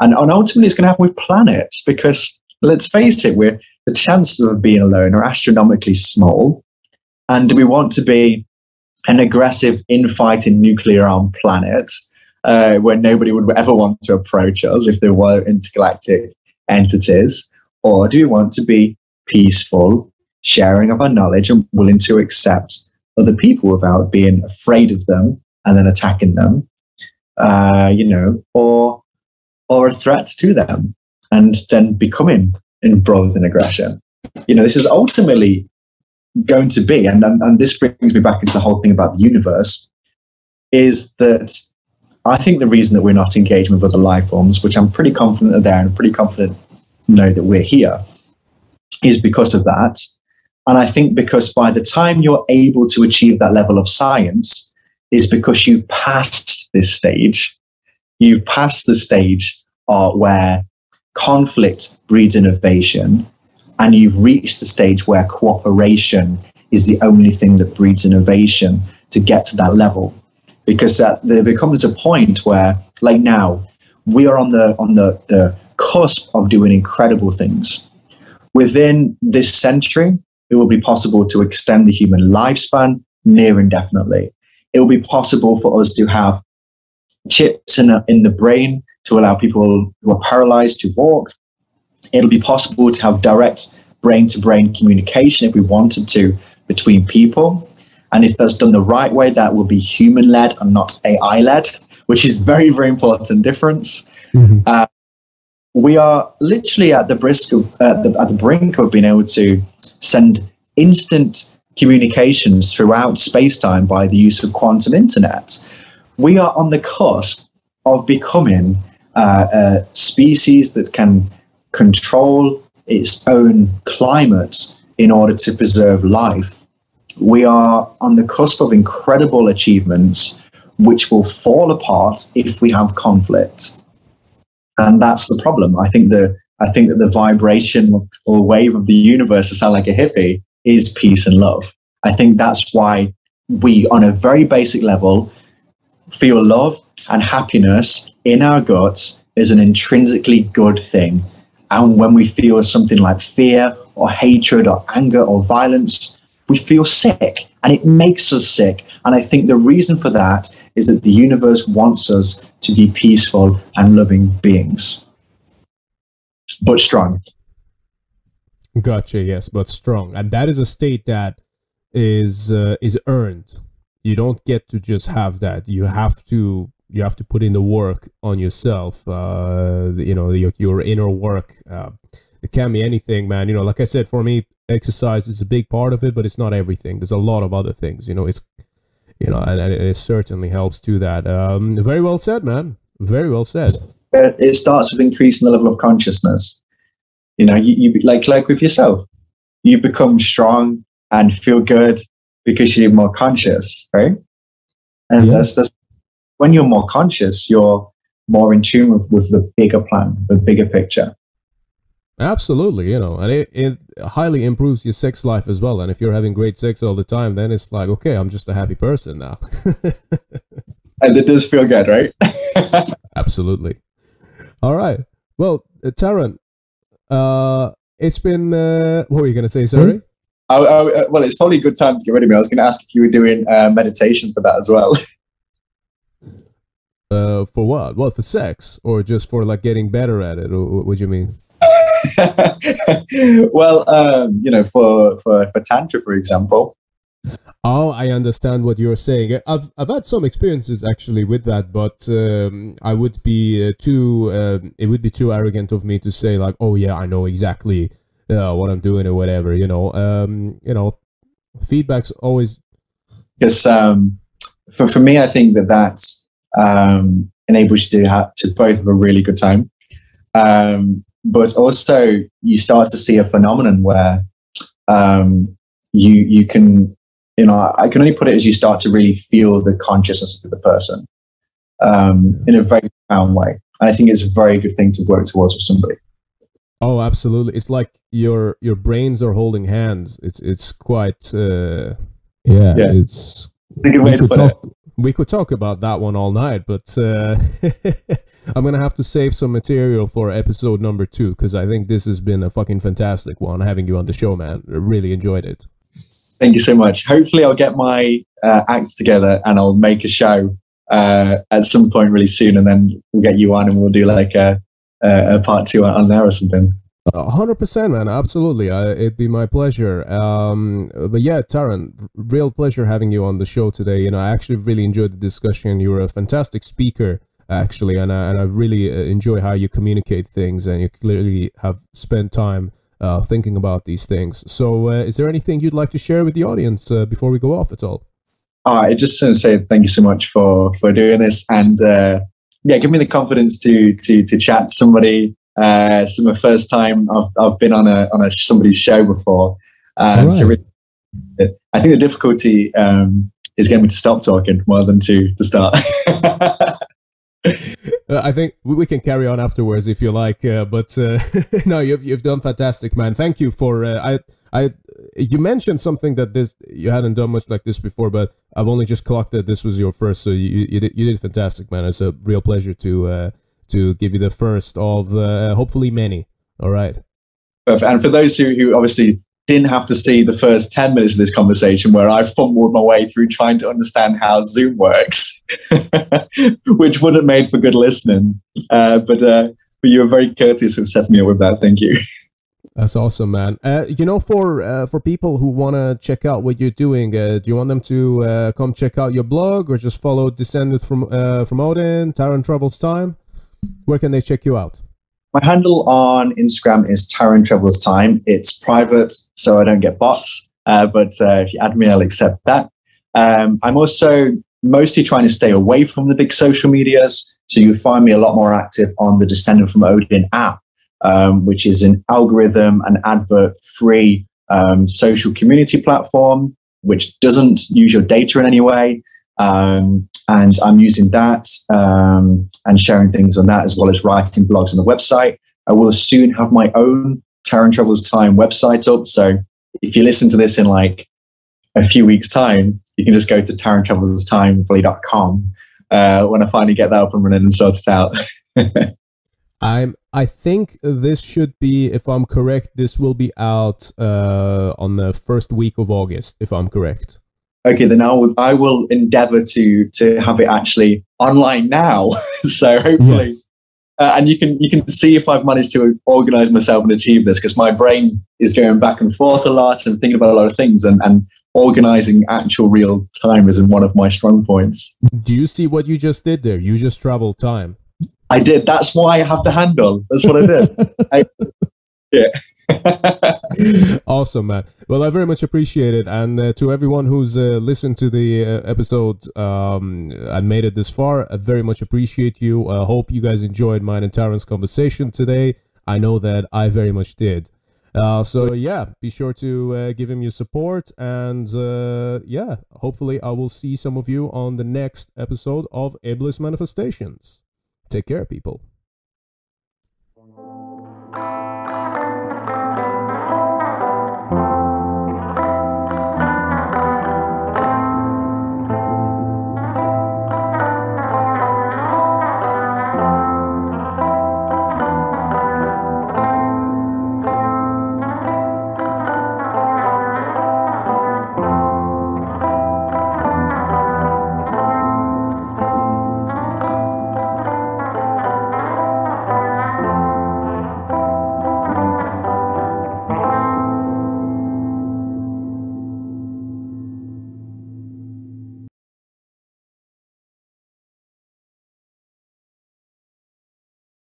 and ultimately it's going to happen with planets, because let's face it, the chances of being alone are astronomically small. And do we want to be an aggressive, infighting, nuclear-armed planet where nobody would ever want to approach us if there were intergalactic entities? Or do we want to be peaceful, sharing of our knowledge and willing to accept other people without being afraid of them and then attacking them, or a threat to them, and then becoming embroiled in aggression? This is ultimately going to be, and this brings me back into the whole thing about the universe, is that I think the reason that we're not engaging with other life forms, which I'm pretty confident are there and pretty confident know that we're here, is because of that. And I think because by the time you're able to achieve that level of science is because you've passed this stage. You've passed the stage where conflict breeds innovation, and you've reached the stage where cooperation is the only thing that breeds innovation to get to that level. Because there becomes a point where, like now, we are on the cusp of doing incredible things. Within this century, it will be possible to extend the human lifespan near indefinitely. It will be possible for us to have chips in the brain to allow people who are paralyzed to walk. It'll be possible to have direct brain-to-brain communication if we wanted to between people. And if that's done the right way, that will be human-led and not AI-led, which is very, very important difference. We are literally at the brink of being able to send instant communications throughout space-time by the use of quantum internet. We are on the cusp of becoming a species that can control its own climate in order to preserve life. We are on the cusp of incredible achievements which will fall apart if we have conflict. And that's the problem. I think that the vibration or wave of the universe, to sound like a hippie, is peace and love. I think that's why we, on a very basic level, feel love and happiness in our guts is an intrinsically good thing. And when we feel something like fear or hatred or anger or violence, we feel sick, and it makes us sick. And I think the reason for that is that the universe wants us to be peaceful and loving beings, but strong. Gotcha. Yes, but strong, and that is a state that is earned. You don't get to just have that. You have to put in the work on yourself. Your inner work. It can be anything, man. Like I said, for me, exercise is a big part of it, but it's not everything. There's a lot of other things. And it certainly helps to that. Very well said, man. Very well said. It starts with increasing the level of consciousness. You like with yourself, you become strong and feel good because you're more conscious, right? And that's when you're more conscious, you're more in tune with the bigger plan, the bigger picture. Absolutely, and it highly improves your sex life as well. And if you're having great sex all the time, then it's like, okay, I'm just a happy person now. And it does feel good, right? Absolutely. All right. Well, Tarran, it's been, what were you going to say, sorry? Well, it's probably a good time to get rid of me. I was going to ask if you were doing meditation for that as well. For what? Well, for sex, or just for like getting better at it? Or what do you mean? Well, for Tantra, for example. Oh, I understand what you're saying. I've had some experiences actually with that, but I would be it would be too arrogant of me to say like, oh yeah, I know exactly what I'm doing or whatever. Feedback's always. Because for me, I think that enables you to both have a really good time. But also you start to see a phenomenon where you can, I can only put it as you start to really feel the consciousness of the person in a very profound way. And I think it's a very good thing to work towards with somebody. Oh, absolutely. It's like your brains are holding hands. It's quite, it's... We could talk about that one all night, but I'm going to have to save some material for episode number 2, because I think this has been a fucking fantastic one, having you on the show, man. I really enjoyed it. Thank you so much. Hopefully I'll get my acts together and I'll make a show at some point really soon, and then we'll get you on and we'll do like a part 2 on there or something. 100%, man. Absolutely. It'd be my pleasure. But yeah, Tarran, real pleasure having you on the show today. I actually really enjoyed the discussion. You're a fantastic speaker, actually, and I really enjoy how you communicate things, and you clearly have spent time thinking about these things. So is there anything you'd like to share with the audience before we go off at all? I just want to say thank you so much for doing this, and give me the confidence to chat to somebody. It's my first time I've been on a somebody's show before. Right. So really, I think the difficulty is getting me to stop talking more than to start. I think we can carry on afterwards if you like, but no, you've done fantastic, man. Thank you for you mentioned something that you hadn't done much like this before, but I've only just clocked that this was your first, so you did fantastic, man. It's a real pleasure to give you the first of hopefully many. All right. And for those who obviously didn't have to see the first 10 minutes of this conversation where I fumbled my way through trying to understand how Zoom works, which wouldn't have made for good listening. But you were very courteous with setting me up with that. Thank you. That's awesome, man. For people who want to check out what you're doing, do you want them to come check out your blog, or just follow Descended from Odin, Tarran Travels Time? Where can they check you out? My handle on Instagram is Tarran Travels Time. It's private, so I don't get bots. But if you add me, I'll accept that. I'm also mostly trying to stay away from the big social medias. So you'll find me a lot more active on the Descended from Odin app, which is an algorithm and advert-free social community platform, which doesn't use your data in any way. And I'm using that and sharing things on that, as well as writing blogs on the website. I will soon have my own Tarran Travels Time website up. So if you listen to this in like a few weeks' time, you can just go to tarrantravelstime.com when I finally get that up and running and sort it out. I think this should be, if I'm correct, this will be out on the first week of August, if I'm correct. Okay, then I will endeavor to have it actually online now. So hopefully, yes. And you can see if I've managed to organize myself and achieve this, because my brain is going back and forth a lot and thinking about a lot of things, and organizing actual real time isn't one of my strong points. Do you see what you just did there? You just traveled time. I did. That's why I have the handle. That's what I did. Yeah. Awesome, man. Well, I very much appreciate it. And to everyone who's listened to the episode and made it this far, I very much appreciate you. I hope you guys enjoyed mine and Tarran's conversation today. I know that I very much did. So yeah, be sure to give him your support. And yeah, hopefully I will see some of you on the next episode of Iblis Manifestations. Take care, people.